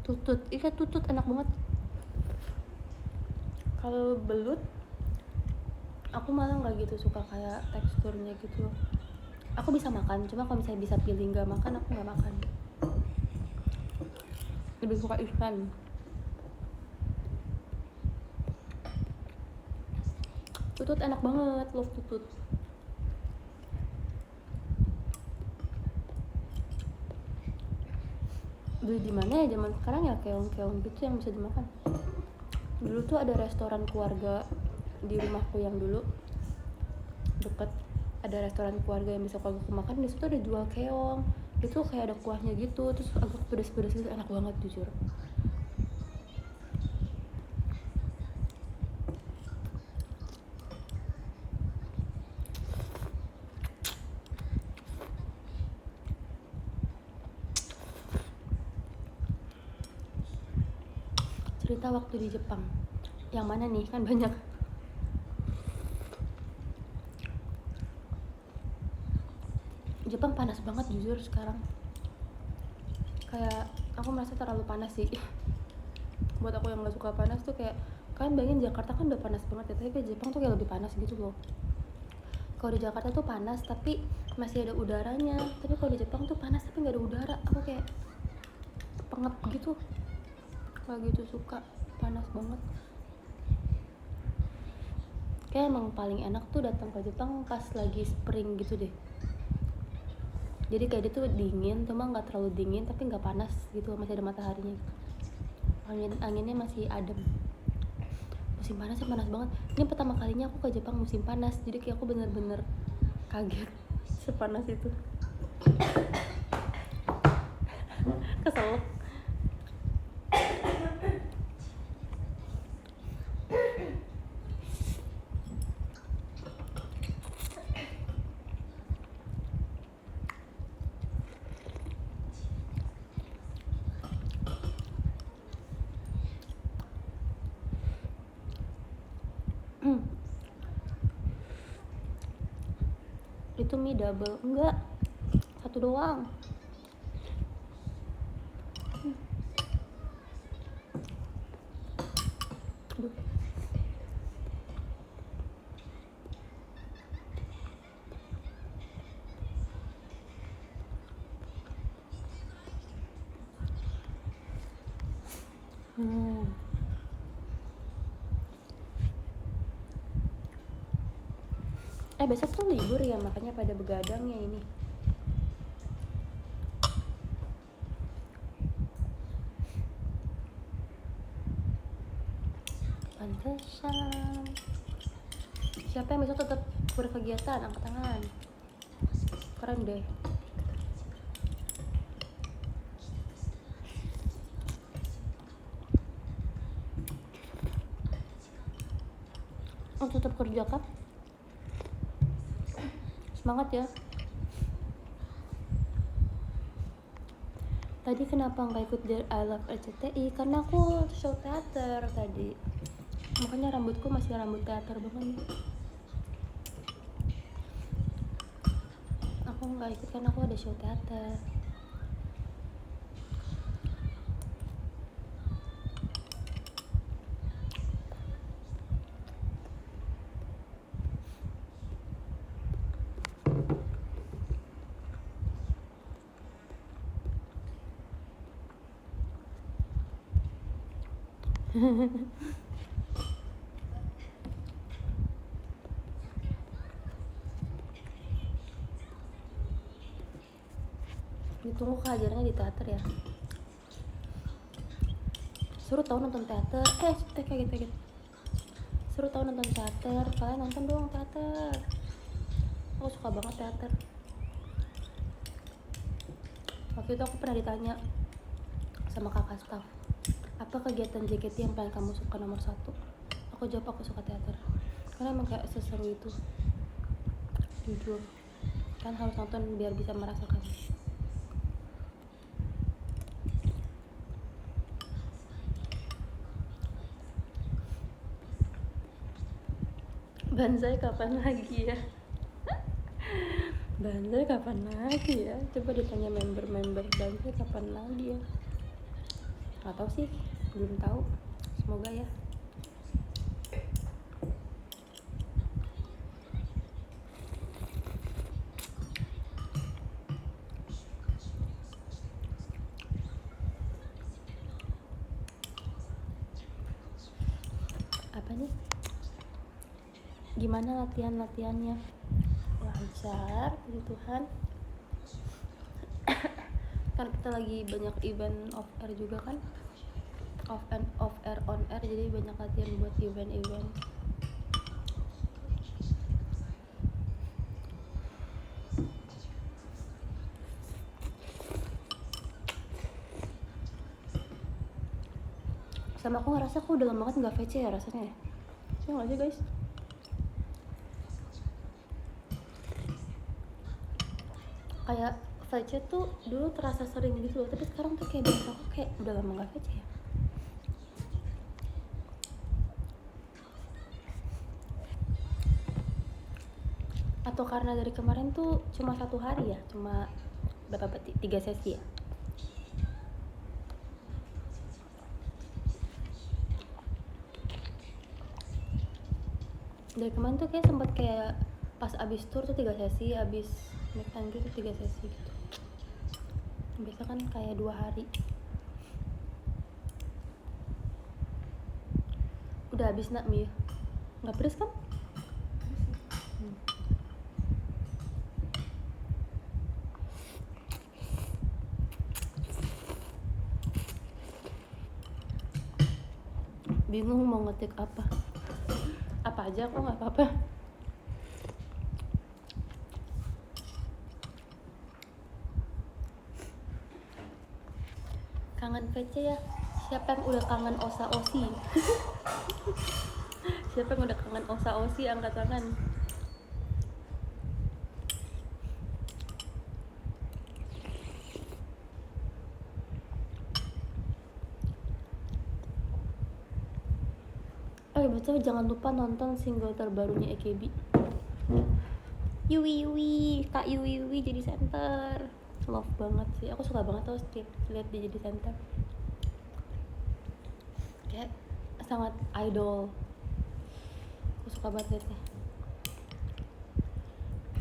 Tutut, iya tutut enak banget. Kalau belut, aku malah nggak gitu suka kayak teksturnya gitu. Aku bisa makan, cuma kalau misalnya bisa pilih nggak makan, aku nggak makan. Lebih suka ikan. Tutut enak banget, love tutut. Beli di mana ya zaman sekarang ya keong-keong gitu yang bisa dimakan. Dulu tuh ada restoran keluarga di rumahku yang dulu deket, ada restoran keluarga yang bisa kalau aku makan. Di situ ada jual keong, itu kayak ada kuahnya gitu, terus agak pedas-pedas gitu, enak banget jujur. Cerita waktu di Jepang yang mana nih, kan banyak. Jepang panas banget jujur sekarang, kayak aku merasa terlalu panas sih. Buat aku yang gak suka panas tuh kayak, kalian bayangin Jakarta kan udah panas banget ya, tapi kayak Jepang tuh kayak lebih panas gitu loh. Kalau di Jakarta tuh panas tapi masih ada udaranya, tapi kalau di Jepang tuh panas tapi nggak ada udara. Aku kayak pengap gitu, gak gitu suka, panas banget. Kayak emang paling enak tuh datang ke Jepang pas lagi spring gitu deh. Jadi kayak dia tuh dingin, cuma nggak terlalu dingin tapi nggak panas gitu, masih ada mataharinya gitu. Anginnya masih adem. Musim panas sih panas banget. Ini pertama kalinya aku ke Jepang musim panas, jadi kayak aku bener-bener kaget sepanas itu. Kesel. Itu mie double, enggak, satu doang. Aduh. Besok tuh libur ya, makanya pada begadang ya ini. Pantesan. Siapa yang besok tetap berkegiatan? Angkat tangan. Keren deh. Oh, tetap kerja kan? Semangat ya. Tadi kenapa nggak ikut I Love RCTI? Karena aku show teater tadi. Makanya rambutku masih rambut teater banget nih. Aku nggak ikut karena aku ada show teater. Ditunggu kehadirannya di teater ya. Suruh tahu nonton teater. Kayak gitu. Suruh tahu nonton teater. Kalian nonton dong teater. Aku suka banget teater. Waktu itu aku pernah ditanya sama kakak staff, apa kegiatan JKT yang paling kamu suka nomor 1? Aku jawab aku suka teater. Karena emang kayak seseru itu. Jujur. Kan harus nonton biar bisa merasakan. Banzai kapan lagi ya? Banzai kapan lagi ya? Coba ditanya member-member Banzai kapan lagi ya? Gak tau sih, belum tahu. Semoga ya. Apa nih? Gimana latihannya? Lancar, puji Tuhan. Kan kita lagi banyak event off air juga kan, off air on air, jadi banyak latihan buat event-event. Sama aku ngerasa aku udah lama banget nggak VC ya rasanya ya nggak sih guys? Kayak VC tuh dulu terasa sering gitu loh, tapi sekarang tuh kayak biasa, aku kayak udah lama nggak VC ya. Atau karena dari kemarin tuh cuma 1 hari ya, cuma berapa 3 sesi ya. Dari kemarin tuh kayak sempet kayak pas abis tour tuh 3 sesi, abis meet and greet tuh 3 sesi gitu. Biasa kan kayak 2 hari. Udah habis nak Mia? Nggak pedes kan? Bingung mau ngetik apa aja, aku nggak apa-apa. Kangen VC ya. Siapa yang udah kangen osa-osi? Siapa yang udah kangen osa-osi angkat tangan. Betul, jangan lupa nonton single terbarunya AKB. Yui, Kak Yui jadi center. Love banget sih, aku suka banget tuh lihat dia jadi center. Kayak sangat idol. Aku suka banget liatnya.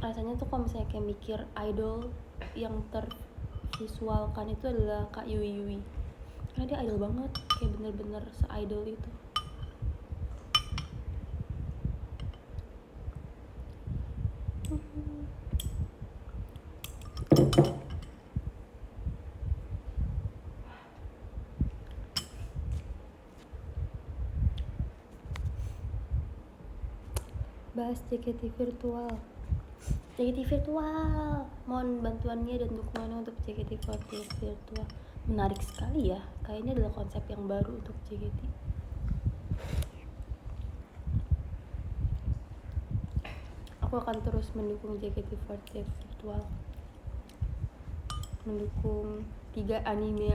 Rasanya tuh kalau misalnya kayak mikir idol yang tervisualkan itu adalah Kak Yui. Karena dia idol banget, kayak bener-bener se-idol itu. bahas JKT virtual, mohon bantuannya dan dukungannya untuk JKT48 virtual. Menarik sekali ya, kayaknya adalah konsep yang baru untuk JKT. Aku akan terus mendukung JKT48 virtual, mendukung 3 anime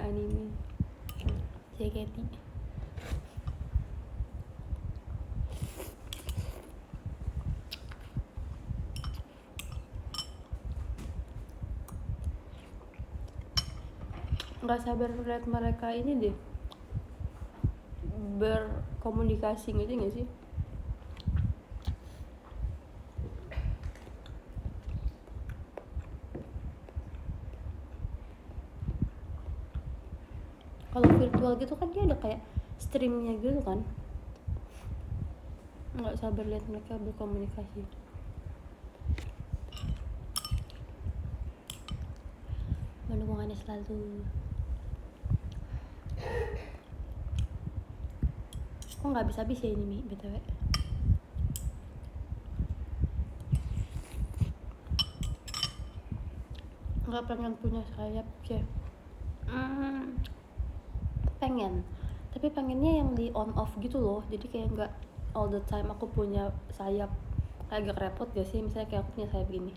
JKT. Nggak sabar lihat mereka ini deh berkomunikasi gitu nggak sih? Kalau virtual gitu kan dia ada kayak streamnya gitu kan, nggak sabar lihat mereka berkomunikasi. Dukungannya selalu. Kok nggak habis-habis ya ini Mi, BTW. Nggak pengen punya sayap ya. Pengen, tapi pengennya yang di on off gitu loh, jadi kayak nggak all the time aku punya sayap. Agak repot gak sih misalnya kayak aku punya sayap gini,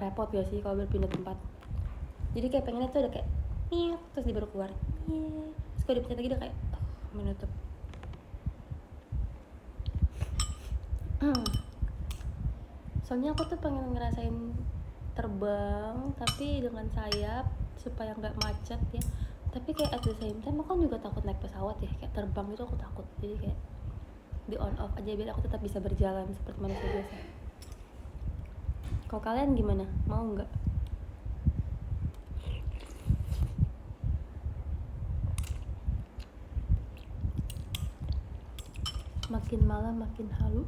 repot gak sih kalau berpindah tempat? Jadi kayak pengennya tuh ada kayak nih terus dia baru keluar terus kalau dipencet lagi dia kayak menutup. Soalnya aku tuh pengen ngerasain terbang tapi dengan sayap supaya nggak macet ya, tapi kayak at the same time aku kan juga takut naik pesawat ya, kayak terbang itu aku takut, jadi kayak di on off aja biar aku tetap bisa berjalan seperti manusia biasa. Kalau kalian gimana, mau nggak? Makin malam makin halu,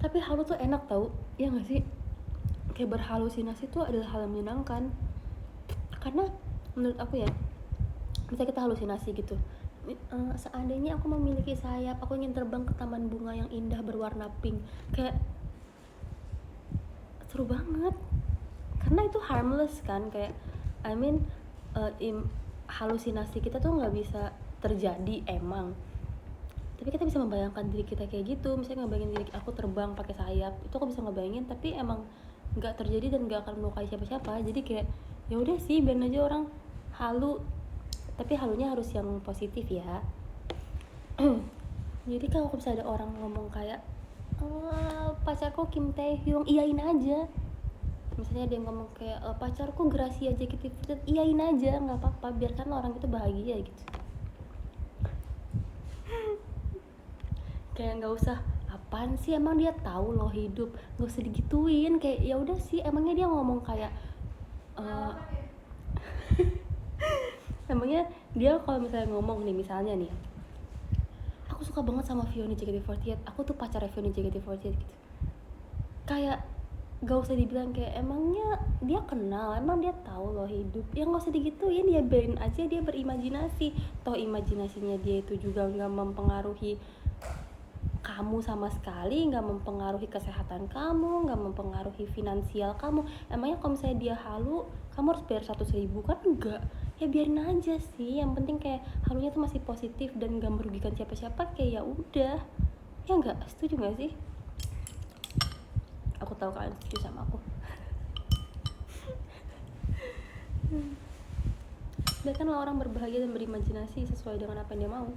tapi halu tuh enak tau, ya nggak sih? Kayak berhalusinasi tuh adalah hal yang menyenangkan, karena menurut aku ya, misalnya kita halusinasi gitu, seandainya aku memiliki sayap, aku ingin terbang ke taman bunga yang indah berwarna pink, kayak seru banget, karena itu harmless kan, kayak I mean halusinasi kita tuh nggak bisa terjadi emang, tapi kita bisa membayangkan diri kita kayak gitu. Misalnya ngebayangin diri aku terbang pakai sayap, itu aku bisa ngebayangin, tapi emang nggak terjadi dan nggak akan melukai siapa-siapa. Jadi kayak ya udah sih, biarin aja orang halu, tapi halunya harus yang positif ya. Jadi kalau bisa ada orang ngomong kayak pacarku Kim Taehyung, iyain aja. Misalnya dia ngomong kayak pacarku Gracia JKT48, iyain aja, nggak apa-apa, biarkan orang itu bahagia gitu. Kayak nggak usah apaan sih, emang dia tahu lo hidup, nggak usah digituin. Kayak ya udah sih, emangnya dia ngomong kayak emangnya dia kalau misalnya ngomong nih, misalnya nih aku suka banget sama Vioni JKT48, aku tuh pacar Vioni JKT48 gitu, kayak gak usah dibilang kayak emangnya dia kenal, emang dia tahu lo hidup, ya nggak usah digituin, ya biarin aja dia berimajinasi. Toh imajinasinya dia itu juga nggak mempengaruhi kamu sama sekali, nggak mempengaruhi kesehatan kamu, nggak mempengaruhi finansial kamu. Emangnya kalau misalnya dia halu kamu harus bayar 100.000 kan? Enggak, ya biarin aja sih, yang penting kayak halunya tuh masih positif dan nggak merugikan siapa-siapa, kayak ya udah. Ya nggak, setuju nggak sih? Aku tahu kalian setuju sama aku. Biarkanlah orang berbahagia dan berimajinasi sesuai dengan apa yang dia mau.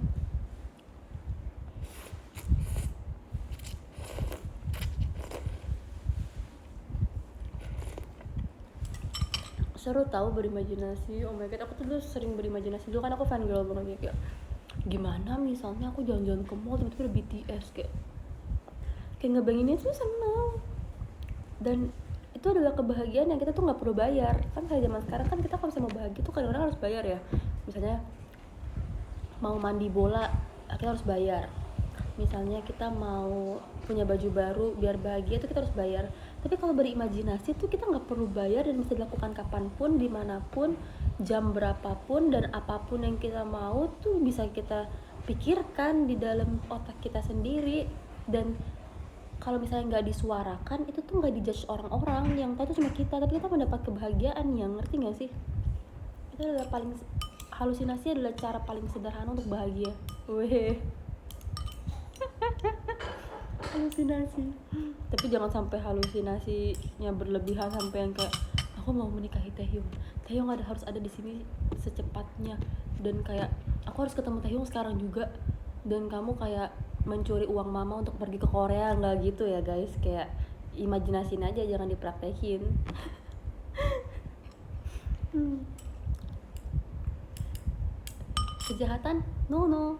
Seru tahu berimajinasi. Oh my god, aku tuh dulu sering berimajinasi. Dulu kan aku fan girl banget ya, kayak gimana misalnya aku jalan-jalan ke mall tiba-tiba ada BTS, kayak ngebayanginnya tuh seneng. Dan itu adalah kebahagiaan yang kita tuh nggak perlu bayar. Kan kayak zaman sekarang kan kita kalau misalnya mau bahagia tuh kadang-kadang harus bayar ya. Misalnya mau mandi bola kita harus bayar, misalnya kita mau punya baju baru biar bahagia tuh kita harus bayar. Tapi kalau berimajinasi tuh kita nggak perlu bayar dan bisa dilakukan kapanpun, dimanapun, jam berapapun, dan apapun yang kita mau tuh bisa kita pikirkan di dalam otak kita sendiri. Dan kalau misalnya nggak disuarakan itu tuh nggak dijudge orang-orang, yang tahu tuh cuma kita, tapi kita mendapat kebahagiaan. Yang ngerti nggak sih? Itu adalah halusinasi adalah cara paling sederhana untuk bahagia. Weh. Halusinasi. Tapi jangan sampai halusinasinya berlebihan sampai yang kayak aku mau menikahi Taehyung harus ada di sini secepatnya, dan kayak aku harus ketemu Taehyung sekarang juga, dan kamu kayak mencuri uang mama untuk pergi ke Korea. Nggak gitu ya guys, kayak imajinasin aja, jangan dipraktekin. Kejahatan no.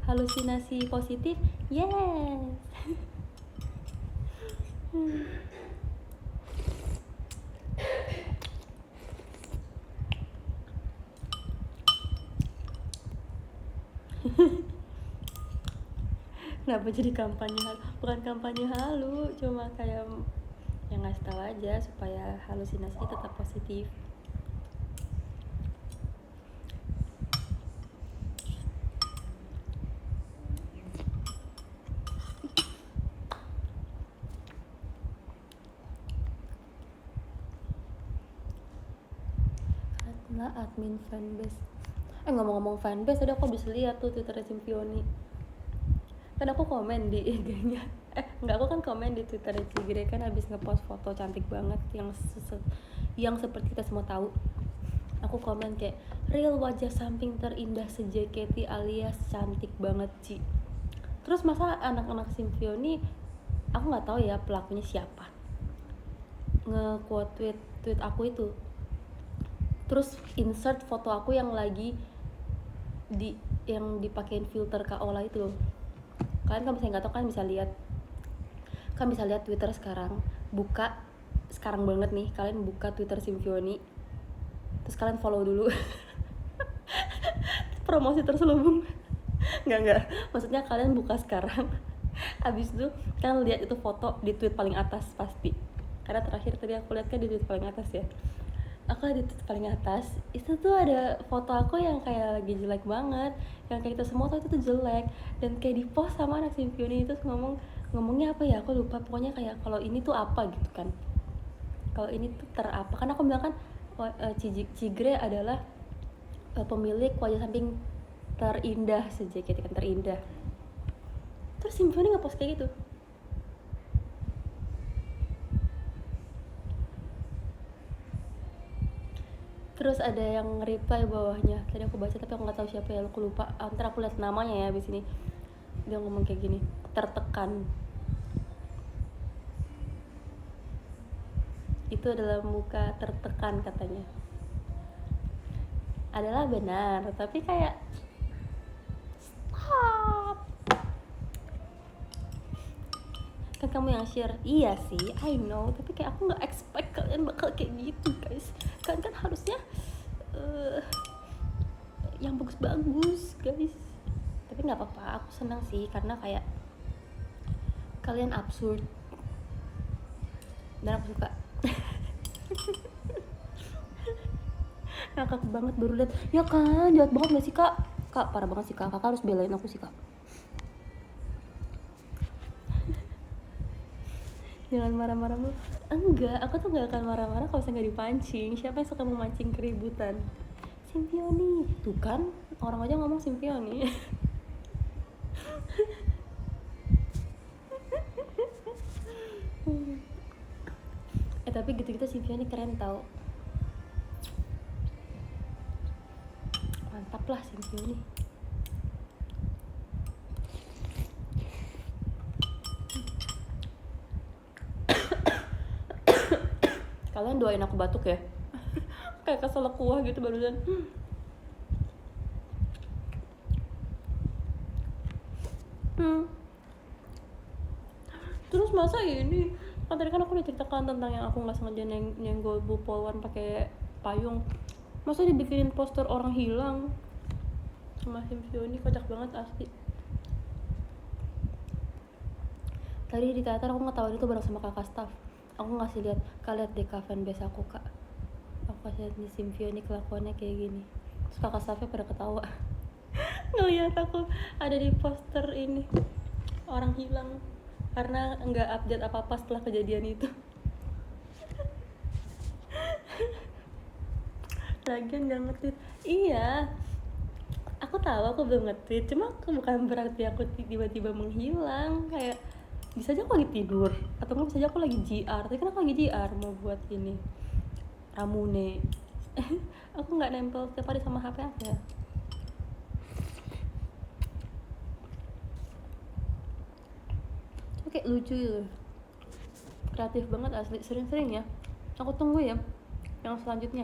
Halusinasi positif yes. Kenapa jadi kampanye halu? Bukan kampanye halu, cuma kayak yang ngasih tahu aja supaya halusinasi tetap positif. Karena admin fanbase. Ngomong-ngomong fanbase, tadi aku habis lihat tuh Twitternya Simpioni. Kan aku komen di IG-nya. Aku kan komen di Twitter Cigre kan habis ngepost foto cantik banget yang seperti kita semua tahu. Aku komen kayak real wajah samping terindah se-JKT alias cantik banget Ci. Terus masa anak-anak Simpioni, aku nggak tahu ya pelakunya siapa, nge-quote tweet aku itu, terus insert foto aku yang lagi yang dipakein filter Kaola itu. Kalian kan bisa nggak tahu kan bisa lihat Twitter sekarang, buka sekarang banget nih, kalian buka Twitter Simpioni, terus kalian follow dulu. Promosi terselubung. Nggak, maksudnya kalian buka sekarang, abis itu kalian lihat itu foto di tweet paling atas pasti, karena terakhir tadi aku lihat kan di tweet paling atas ya. Aku di tweet paling atas itu tuh ada foto aku yang kayak lagi jelek banget, yang kayak kita semua tahu itu tuh jelek, dan kayak di post sama anak Simpioni itu ngomongnya apa ya, aku lupa, pokoknya kayak kalau ini tuh apa gitu kan, kalau ini tuh terapa, karena aku bilang kan Cigre adalah pemilik wajah samping terindah se-JKT kan, terindah. Terus Simpioni nge-post kayak gitu. Terus ada yang reply bawahnya, tadi aku baca tapi aku nggak tahu siapa ya, aku lupa. Ntar aku lihat namanya ya abis ini. Dia ngomong kayak gini, tertekan. Itu adalah muka tertekan katanya. Adalah benar, tapi kayak stop. Kan kamu yang share. Iya sih, I know, tapi kayak aku nggak expect kalian bakal kayak gitu guys. Kalian kan harusnya yang bagus-bagus guys. Tapi nggak apa-apa, aku senang sih karena kayak kalian absurd dan aku suka. Ngakak banget baru lihat ya kan, jahat banget gak sih kak, parah banget sih kak, kakak harus belain aku sih kak. Jangan marah-marah lu. Enggak, aku tuh gak akan marah-marah kalau saya gak dipancing. Siapa yang suka memancing keributan? Simpioni, tuh kan orang aja ngomong Simpioni. Tapi gitu-gitu Simpioni keren tau. Mantap lah Simpioni. Kalian doain aku batuk ya. Kayak keselak kuah gitu barusan. Terus masa ini kan tadi kan aku udah ceritakan tentang yang aku nggak sengaja nyenggol Bu Polwan pakai payung. Masa dibikinin poster orang hilang sama Simpioni, kocak banget asli. Tadi di teater aku ngetawain itu bareng sama kakak staff. Aku ngasih lihat, kalian deh kak fanbase aku kak. Aku kasih lihat nih Simpioni kelakuannya kayak gini. Terus kakak staffnya pada ketawa. Ngeliat aku ada di poster ini, orang hilang karena nggak update apa-apa setelah kejadian itu. Lagian nggak nge-tweet. Iya, aku tahu aku belum nge-tweet, cuma aku bukan berarti aku tiba-tiba menghilang. Kayak bisa aja aku lagi tidur atau nggak bisa aja aku lagi JR, tapi kan aku lagi JR mau buat ini Ramune. Aku nggak nempel setiap hari sama HP aku ya. Kayak lucu gitu, kreatif banget asli. Sering-sering ya, aku tunggu ya yang selanjutnya.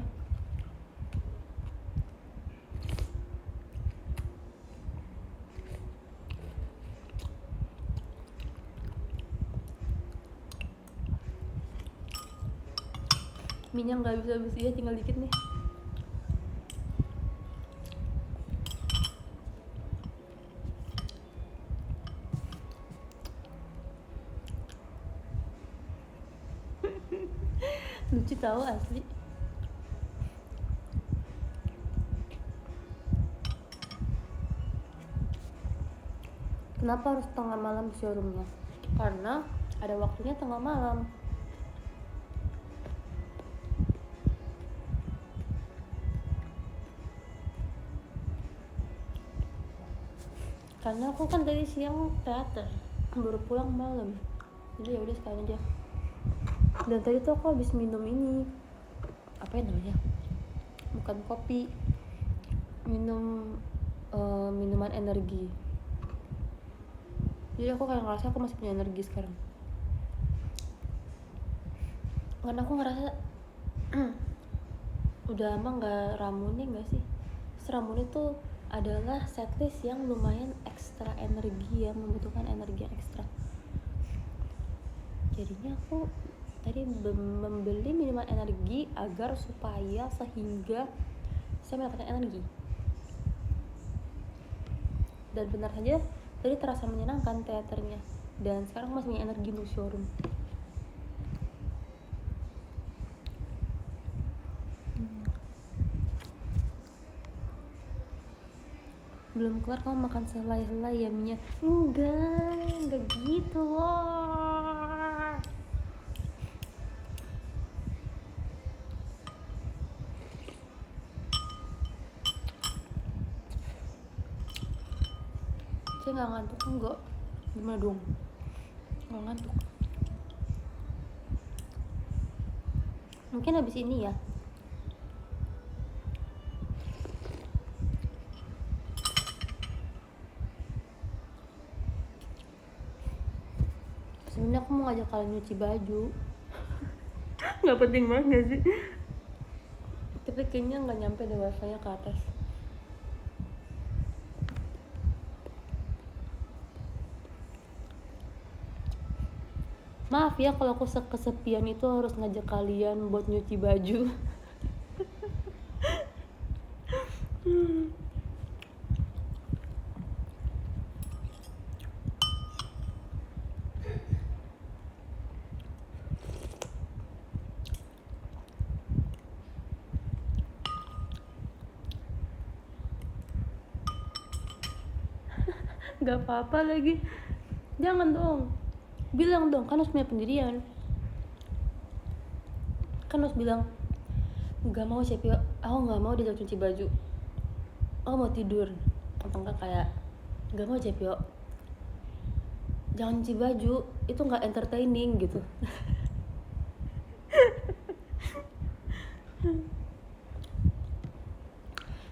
Minyak nggak bisa habis, ya tinggal dikit nih. Lucu tahu asli. Kenapa harus tengah malam showroomnya? Karena ada waktunya tengah malam. Karena aku kan dari siang teater, baru pulang malam, jadi ya udah sekalian aja. Dan tadi tuh aku habis minum ini, apa ya namanya, bukan kopi, minum minuman energi. Jadi aku kayak ngerasa aku masih punya energi sekarang. Karena aku ngerasa udah lama nggak Ramune nggak sih. Ramune tuh adalah setlist yang lumayan ekstra energi ya, membutuhkan energi yang ekstra. Jadinya aku tadi membeli minuman energi agar supaya sehingga saya mendapatkan energi. Dan benar saja tadi terasa menyenangkan teaternya, dan sekarang masih punya energi untuk showroom. Belum kelar kamu makan selai-selai ya Mia? Enggak gitu loh. Saya nggak ngantuk enggak? Gimana dong? Nggak ngantuk. Mungkin habis ini ya. Sebenarnya aku mau ngajak kalian nyuci baju. Nggak penting banget gak sih? Tapi kayaknya nggak nyampe deh wifi-nya ke atas. Maaf ya kalau aku kesepian itu harus ngajak kalian buat nyuci baju. Gak apa-apa lagi. Jangan dong. Bilang dong, kan harus punya pendirian. Kan harus bilang, gak mau Cepi, aku gak mau diajak cuci baju, aku mau tidur. Atau enggak kayak, gak mau Cepi, jangan cuci baju, itu gak entertaining gitu.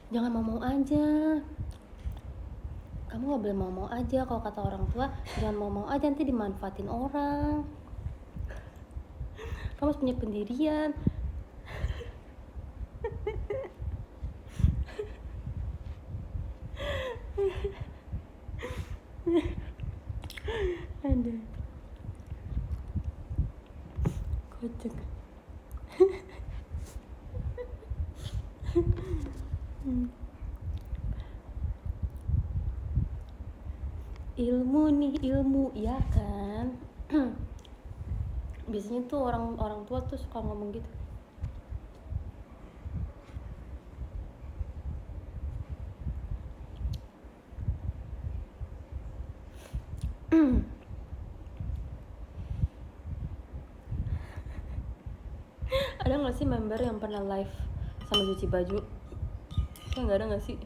Jangan mau-mau aja. Kamu gak boleh mau-mau aja. Kalau kata orang tua, jangan mau-mau aja, nanti dimanfaatin orang. Kamu harus punya pendirian. Ada kocak. Ilmu nih, ilmu ya kan. Biasanya tuh orang tua tuh suka ngomong gitu. Ada nggak sih member yang pernah live sama cuci baju? Kayak nggak ada nggak sih?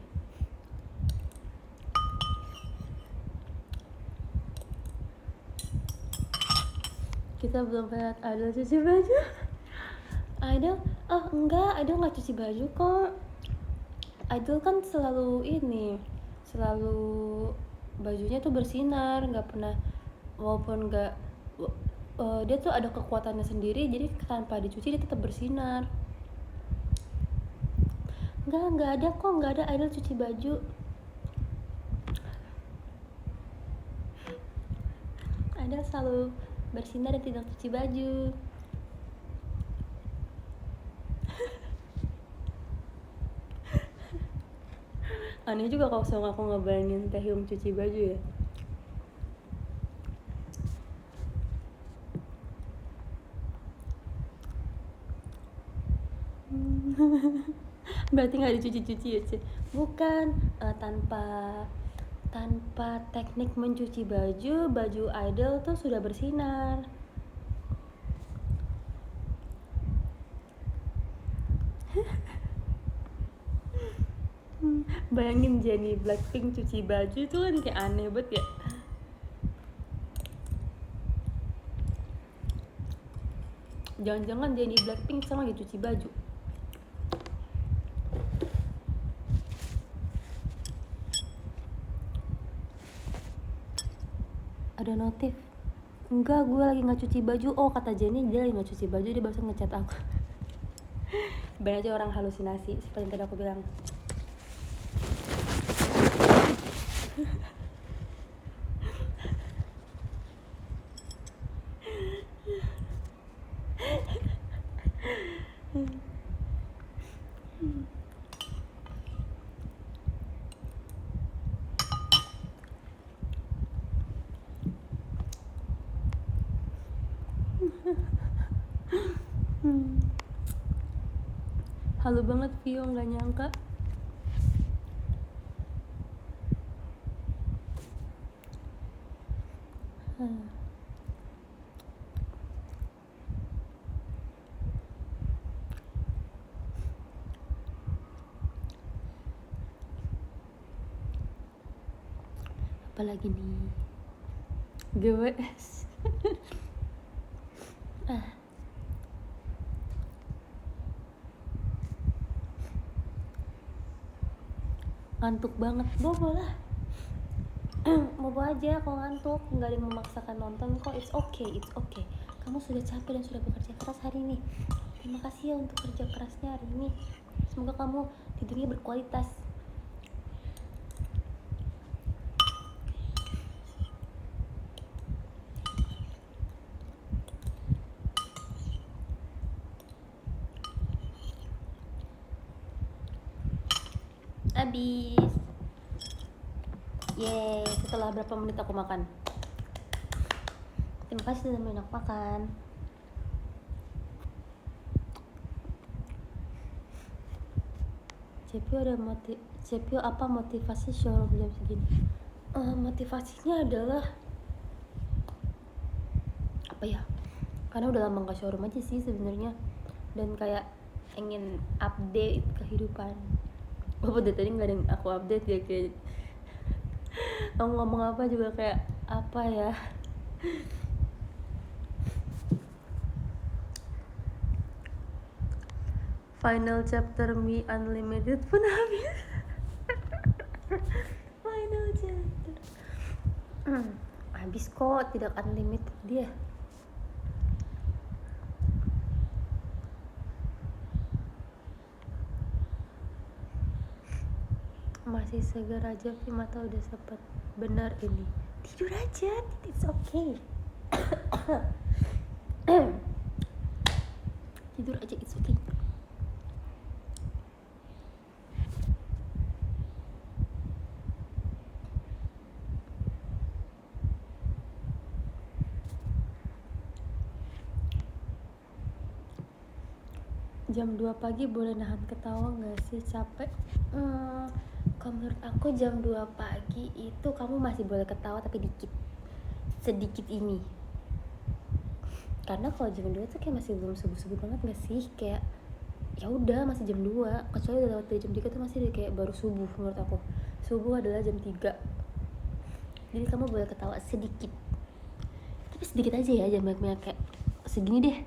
Kita belum lihat Idol cuci baju. Idol, oh enggak, Idol nggak cuci baju kok. Idol kan selalu bajunya tuh bersinar, nggak pernah, walaupun nggak, dia tuh ada kekuatannya sendiri, jadi tanpa dicuci dia tetap bersinar. Nggak ada kok, nggak ada Idol cuci baju. Idol selalu bersinar dan tidak cuci baju. Aneh juga kalau sama aku ngebayangin Taehyung cuci baju ya. Berarti nggak dicuci-cuci ya, Ci? Bukan, tanpa teknik mencuci baju Idol tuh sudah bersinar. Bayangin Jennie Blackpink cuci baju itu kan kayak aneh banget ya. Jangan-jangan Jennie Blackpink sama lagi cuci baju. Ada notif. Enggak, gue lagi nggak cuci baju. Oh, kata Jennie dia lagi nggak cuci baju, dia barusan ngechat aku. Bener aja orang halusinasi, seperti yang tadi aku bilang. Halu banget Vio, nggak nyangka. Apalagi nih, GWS. Ngantuk banget, bobo lah. Bobo aja kalau ngantuk, nggak ada yang memaksakan nonton kok. It's okay. Kamu sudah capek dan sudah bekerja keras hari ini. Terima kasih ya untuk kerja kerasnya hari ini. Semoga kamu tidurnya berkualitas. Habis. Yeay, setelah berapa menit aku makan. Terima kasih sudah banyak makan. Cepio apa motivasi showroom jam segini? Motivasinya adalah apa ya? Karena udah lama gak showroom aja sih sebenarnya, dan kayak ingin update kehidupan. Walaupun dari tadi nggak ada yang aku update ya, kayak aku ngomong apa juga kayak apa ya. Final chapter Me Unlimited pun habis. Final chapter habis kok, tidak unlimited dia. Masih segar aja, mata udah sempet benar ini. Tidur aja, it's okay. Tidur aja, it's okay. Jam 2 pagi boleh nahan ketawa gak sih? Capek? Kalau menurut aku jam 2 pagi itu kamu masih boleh ketawa tapi dikit. sedikit ini. Karena kalau jam 2 tuh kayak masih belum subuh-subuh banget gak sih? Kayak ya udah masih jam 2, kecuali udah lewat dari jam 3 tuh masih kayak baru subuh menurut aku. Subuh adalah jam 3. Jadi kamu boleh ketawa sedikit. Tapi sedikit aja ya, jangan banyak-banyak, kayak segini deh.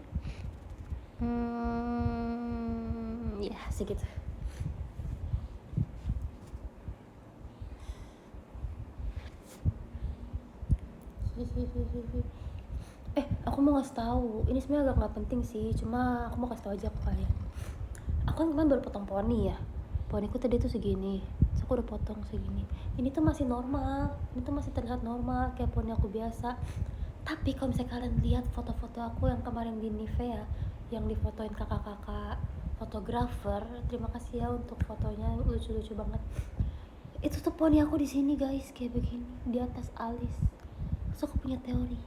Ya segitu. Aku mau ngasih tahu. Ini sebenarnya agak nggak penting sih, cuma aku mau kasih tahu aja ke kalian. Aku kan kemarin baru potong poni ya. Poniku tadi tuh segini. Terus aku udah potong segini. Ini tuh masih normal. Ini tuh masih terlihat normal kayak poni aku biasa. Tapi kalau misalnya kalian lihat foto-foto aku yang kemarin di Nivea, yang difotoin kakak-kakak fotografer, terima kasih ya untuk fotonya, lucu-lucu banget. Itu tuh poni aku di sini guys, kayak begini di atas alis. Terus aku punya teori,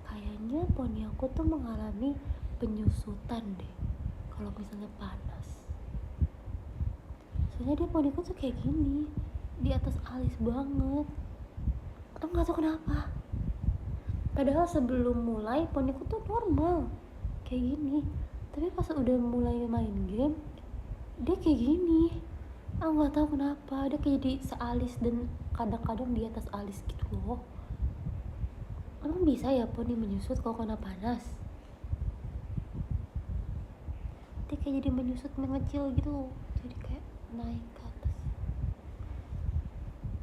kayaknya poni aku tuh mengalami penyusutan deh kalau misalnya panas. Soalnya dia poniku tuh kayak gini di atas alis banget. Aku nggak tahu kenapa. Padahal sebelum mulai poniku tuh normal kayak gini, tapi pas udah mulai main game dia kayak gini. Aku nggak tahu kenapa, dia kayak di sealis dan kadang-kadang di atas alis gitu loh. Emang bisa ya poni menyusut kalau kena panas? Dia kayak jadi menyusut, mengecil gitu, jadi kayak naik ke atas.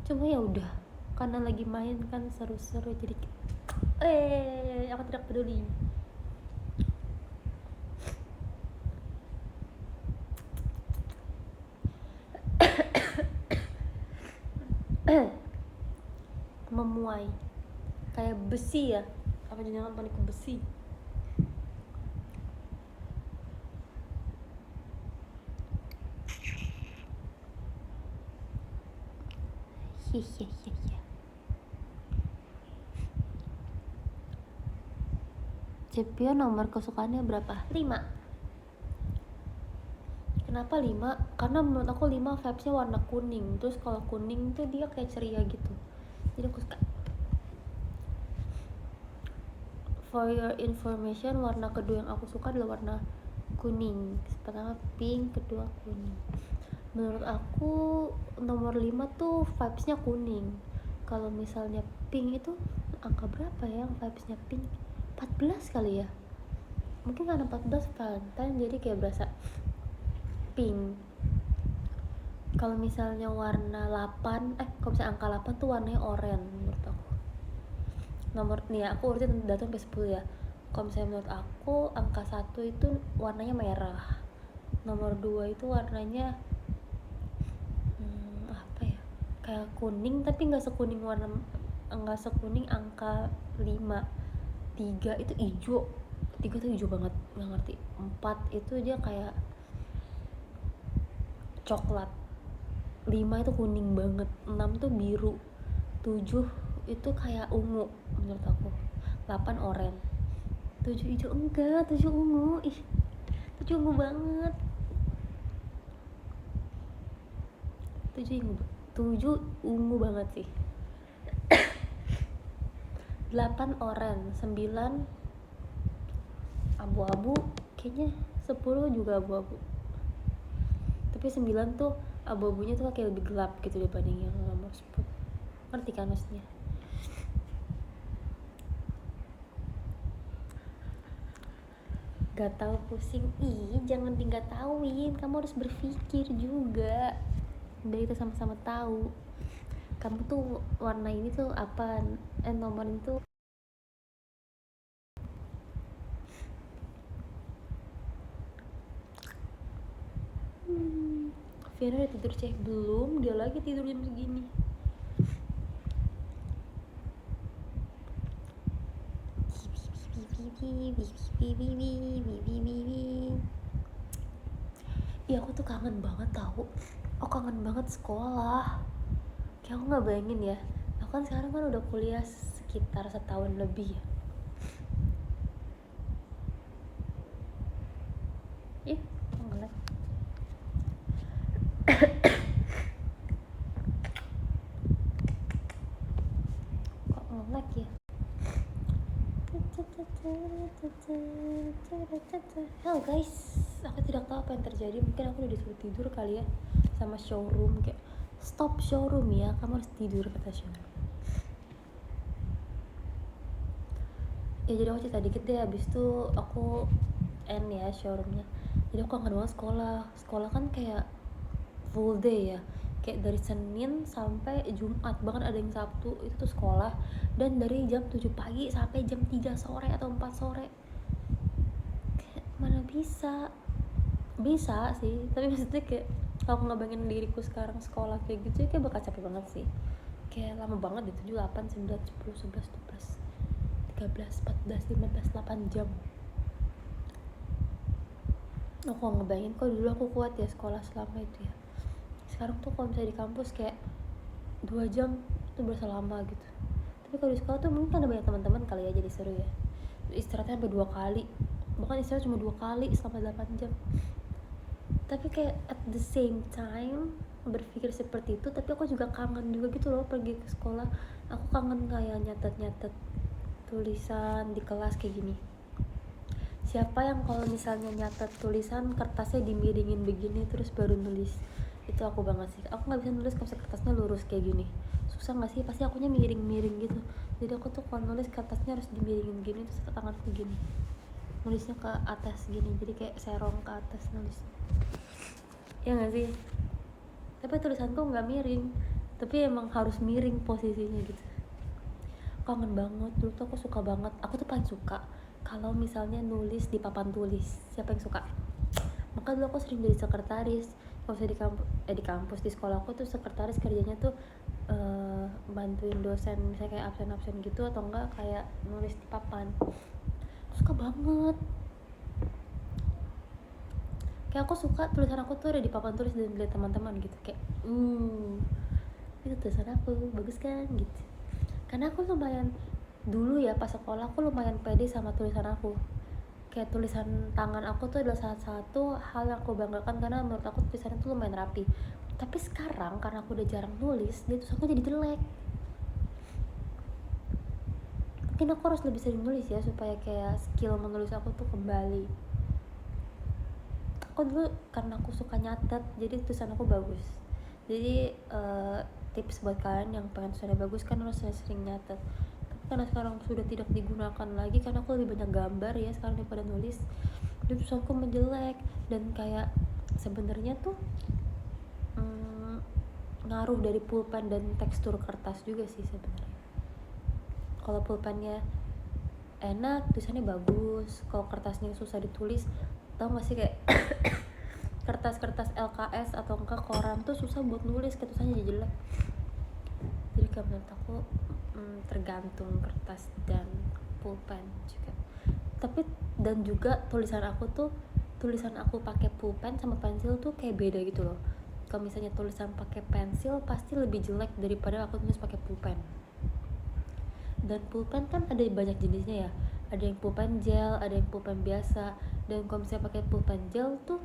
Cuma ya udah, karena lagi main kan seru-seru, jadi aku tidak peduli. Memuai kayak besi ya, apa jangan poniku besi? Hihihi. Cepio nomor kesukaannya berapa? 5. Kenapa 5? Karena menurut aku 5 vibesnya warna kuning. Terus kalau kuning tuh dia kayak ceria gitu, jadi aku suka. For your information, warna kedua yang aku suka adalah warna kuning. Pertama pink, kedua kuning. Menurut aku nomor 5 tuh vibesnya kuning. Kalau misalnya pink itu angka berapa ya yang vibesnya pink? 14 kali ya, mungkin karena 14 Valentine jadi kayak berasa pink. Kalau misalnya warna 8, kalau misalnya angka 8 tuh warnanya oranye menurut aku. Nomor nih ya, aku urutin dari 1 sampai 10 ya. Kalau misalnya menurut aku angka 1 itu warnanya merah. Nomor 2 itu warnanya apa ya? Kayak kuning tapi nggak sekuning angka 5. 3 itu hijau. 3 tuh hijau banget, nggak ngerti. 4 itu dia kayak coklat. 5 itu kuning banget. 6 tuh biru. 7 itu kayak ungu menurut aku. 8 oranye. 7 hijau enggak, 7 ungu. 7 ungu banget. 7 ungu banget sih. 8 oranye, 9 abu-abu, kayaknya 10 juga abu-abu. Tapi 9 tuh abu-abunya tuh kayak lebih gelap gitu dibanding yang nomor 10. Ngerti kan maksudnya? Gak tahu pusing. Jangan tinggal tauin, kamu harus berpikir juga. Biar kita sama-sama tahu kamu tuh warna ini tuh apa, nomor itu. Fiona udah tidur cek? Belum, dia lagi tidur jam segini. Iya, aku tuh kangen banget tahu. Aku kangen banget sekolah. Kayak aku nggak bayangin ya. Aku kan sekarang kan udah kuliah sekitar setahun lebih ya. Ngelag. Kok ngelag ya? Halo guys, aku tidak tahu apa yang terjadi. Mungkin aku udah disuruh tidur kali ya sama showroom, kayak stop showroom ya, kamu harus tidur, kata showroom. Ya jadi aku cerita dikit deh, abis itu aku end ya showroomnya. Jadi aku kangen banget sekolah kan kayak full day ya, kayak dari Senin sampai Jumat, bahkan ada yang Sabtu itu tuh sekolah, dan dari jam 7 pagi sampai jam 3 sore atau 4 sore. Kayak mana bisa sih, tapi maksudnya kayak kalau aku ngebayangin diriku sekarang sekolah kayak gitu ya, kayak bakal capek banget sih. Kayak lama banget itu, 7, 8, 9, 10, 11, 12, 13, 14, 15, 8 jam. Aku ngebayangin kok dulu aku kuat ya sekolah selama itu ya. Sekarang tuh kalau misalnya di kampus kayak 2 jam itu berasa lama gitu. Tapi kalau di sekolah tuh mungkin ada banyak teman-teman kali ya, jadi seru ya. Istirahatnya sampai 2 kali, bahkan istirahat cuma 2 kali selama 8 jam. Tapi kayak at the same time berpikir seperti itu, tapi aku juga kangen juga gitu loh pergi ke sekolah. Aku kangen kayak nyatet tulisan di kelas kayak gini. Siapa yang kalau misalnya nyatet tulisan kertasnya dimiringin begini terus baru nulis? Itu aku banget sih. Aku nggak bisa nulis kalau kertasnya lurus kayak gini. Susah nggak sih? Pasti akunya miring-miring gitu. Jadi aku tuh kalau nulis kertasnya harus dimiringin gini, terus tanganku gini, nulisnya ke atas gini, jadi kayak serong ke atas nulis. Ya nggak sih? Tapi tulisanku nggak miring, tapi emang harus miring posisinya gitu. Kangen banget. Dulu tuh aku suka banget, aku tuh paling suka kalau misalnya nulis di papan tulis. Siapa yang suka? Maka dulu aku sering jadi sekretaris. Kalau saya di kampus di sekolah aku tuh sekretaris, kerjanya tuh bantuin dosen misalnya kayak absen gitu, atau enggak kayak nulis di papan. Aku suka banget. Kayak aku suka tulisan aku tuh ada di papan tulis dan dilihat teman-teman gitu, kayak itu tulisan aku bagus kan gitu. Karena aku lumayan dulu ya pas sekolah, aku lumayan pede sama tulisan aku. Kayak tulisan tangan aku tuh adalah salah satu hal yang aku banggakan, karena menurut aku tulisannya tuh lumayan rapi. Tapi sekarang karena aku udah jarang nulis, dia tulisanku jadi jelek. Mungkin aku harus lebih sering nulis ya, supaya kayak skill menulis aku tuh kembali. Aku dulu karena aku suka nyatet, jadi tulisan aku bagus. Jadi tips buat kalian yang pengen tulisannya bagus kan harus sering nyatet. Tapi karena sekarang sudah tidak digunakan lagi, karena aku lebih banyak gambar ya sekarang daripada nulis, jadi tulisanku menjelek. Dan kayak sebenarnya tuh ngaruh dari pulpen dan tekstur kertas juga sih sebenarnya. Kalau pulpennya enak, tulisannya bagus. Kalau kertasnya susah ditulis, tau gak sih kayak kertas-kertas LKS atau enggak koran tuh susah buat nulis, kayak tulisannya jadi jelek. Jadi kayak menurut aku tergantung kertas dan pulpen juga. Tapi dan juga tulisan aku pakai pulpen sama pensil tuh kayak beda gitu loh. Kalau misalnya tulisan pakai pensil pasti lebih jelek daripada aku tulis pakai pulpen. Dan pulpen kan ada banyak jenisnya ya, ada yang pulpen gel, ada yang pulpen biasa. Dan kalau misalnya pakai pulpen gel tuh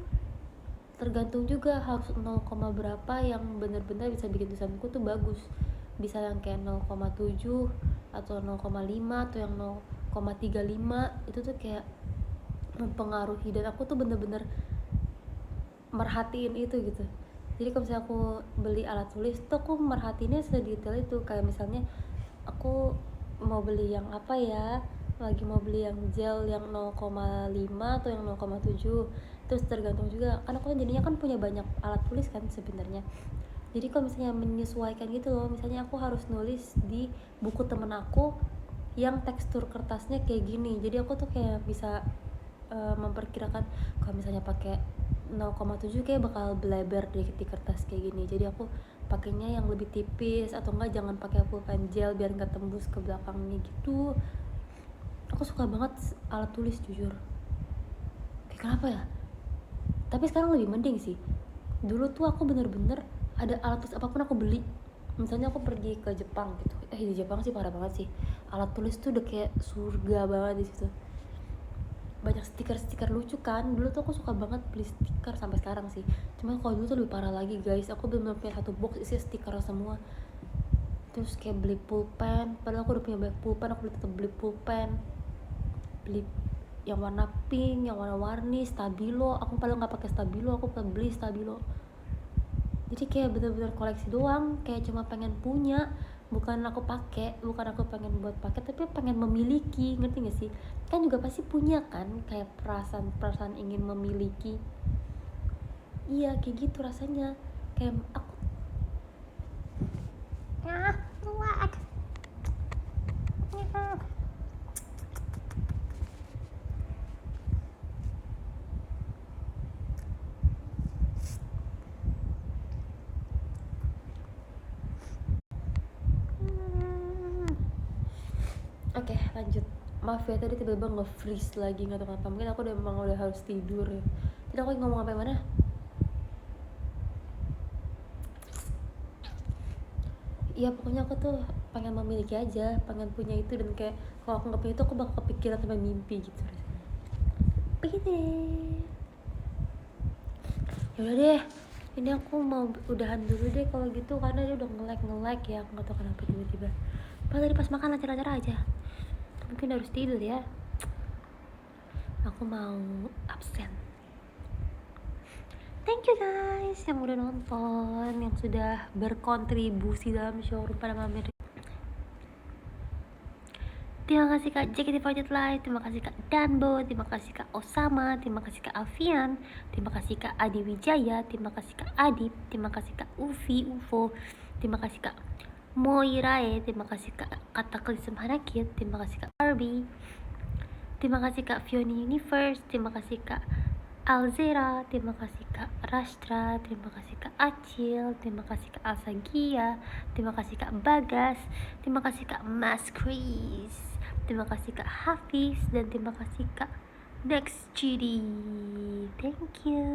tergantung juga, harus 0, berapa yang benar-benar bisa bikin tulisanku tuh bagus. Bisa yang kayak 0,7 atau 0,5 atau yang 0,35, itu tuh kayak mempengaruhi. Dan aku tuh bener-bener merhatiin itu gitu. Jadi kalau misalnya aku beli alat tulis tuh aku merhatiinnya sedetail itu. Kayak misalnya aku mau beli yang apa ya, lagi mau beli yang gel yang 0,5 atau yang 0,7. Terus tergantung juga kan aku jadinya kan punya banyak alat tulis kan sebenarnya. Jadi kalau misalnya menyesuaikan gitu loh, misalnya aku harus nulis di buku temen aku yang tekstur kertasnya kayak gini, jadi aku tuh kayak bisa memperkirakan kalau misalnya pakai 0,7 kayak bakal bleber di kertas kayak gini. Jadi aku pakainya yang lebih tipis, atau enggak jangan pakai pulpen gel biar nggak tembus ke belakangnya gitu. Aku suka banget alat tulis jujur. Kayak kenapa ya? Tapi sekarang lebih mending sih. Dulu tuh aku bener-bener ada alat tulis apapun aku beli. Misalnya aku pergi ke Jepang gitu. Di Jepang sih parah banget sih. Alat tulis tuh udah kayak surga banget di situ. Banyak stiker-stiker lucu kan. Dulu tuh aku suka banget beli stiker sampai sekarang sih. Cuma kalau dulu tuh lebih parah lagi guys. Aku bener-bener punya satu box isi stiker semua. Terus kayak beli pulpen. Padahal aku udah punya banyak pulpen, aku tetap beli pulpen. beli yang warna pink, yang warna-warni, stabilo. Aku padahal nggak pakai stabilo, aku beli stabilo. Jadi kayak bener-bener koleksi doang, kayak cuma pengen punya, bukan aku pengen buat pakai, tapi pengen memiliki, ngerti gak sih? Kan juga pasti punya kan, kayak perasaan ingin memiliki. Iya kayak gitu rasanya, kayak aku kuat. Oke, lanjut. Maaf ya tadi tiba-tiba nge-freeze lagi, nggak tahu kenapa. Mungkin aku udah harus tidur ya. Tadi aku ngomong apa mana? Iya pokoknya aku tuh pengen memiliki aja, pengen punya itu, dan kayak kalau aku nggak punya itu aku bakal kepikiran sampai mimpi gitu rasanya. Begitu deh. Yaudah deh, ini aku mau udahan dulu deh kalau gitu, karena dia udah nge-lag ya, aku nggak tahu kenapa tiba-tiba. Padahal tadi pas makan lancar-lancar aja. Mungkin harus tidur ya. Aku mau absen. Thank you guys yang udah nonton, yang sudah berkontribusi dalam showroom pada malam ini. Terima kasih Kak JKT48 Live, terima kasih Kak Danbo, terima kasih Kak Osama, terima kasih Kak Alfian, terima kasih Kak Adi Wijaya, terima kasih Kak Adip, terima kasih Kak Ufi UFO, terima kasih Kak Moirae, terima kasih Kak Kataklisem Hanakit, terima kasih Kak Barbie, terima kasih Kak Fioni Universe, terima kasih Kak Alzera, terima kasih Kak Rastra, terima kasih Kak Acil, terima kasih Kak Alsagia, terima kasih Kak Bagas, terima kasih Kak Mas Chris, terima kasih Kak Hafiz, dan terima kasih Kak Next GD. Thank you.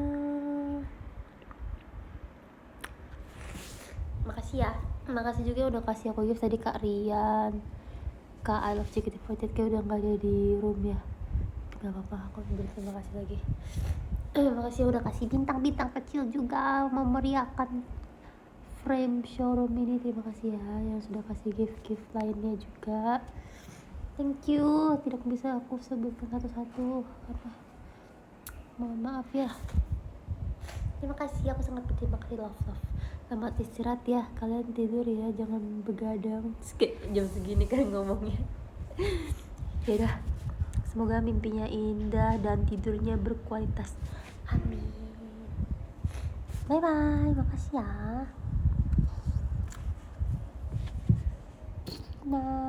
Makasih ya. Makasih juga udah kasih aku gift tadi Kak Rian, Kak I Love JKT48 kayak udah gak ada di room ya. Gak apa-apa, aku terima kasih lagi. Makasih udah kasih bintang-bintang kecil juga memeriahkan frame showroom ini. Terima kasih ya yang sudah kasih gift-gift lainnya juga. Thank you. Tidak bisa aku sebutkan satu-satu karena mohon maaf ya. Terima kasih, aku sangat berterima kasih. Love. Selamat istirahat ya, kalian tidur ya, jangan begadang. Kayak jam segini kan ngomongnya. Ya udah, semoga mimpinya indah dan tidurnya berkualitas. Amin. Bye bye, makasih ya. Nah.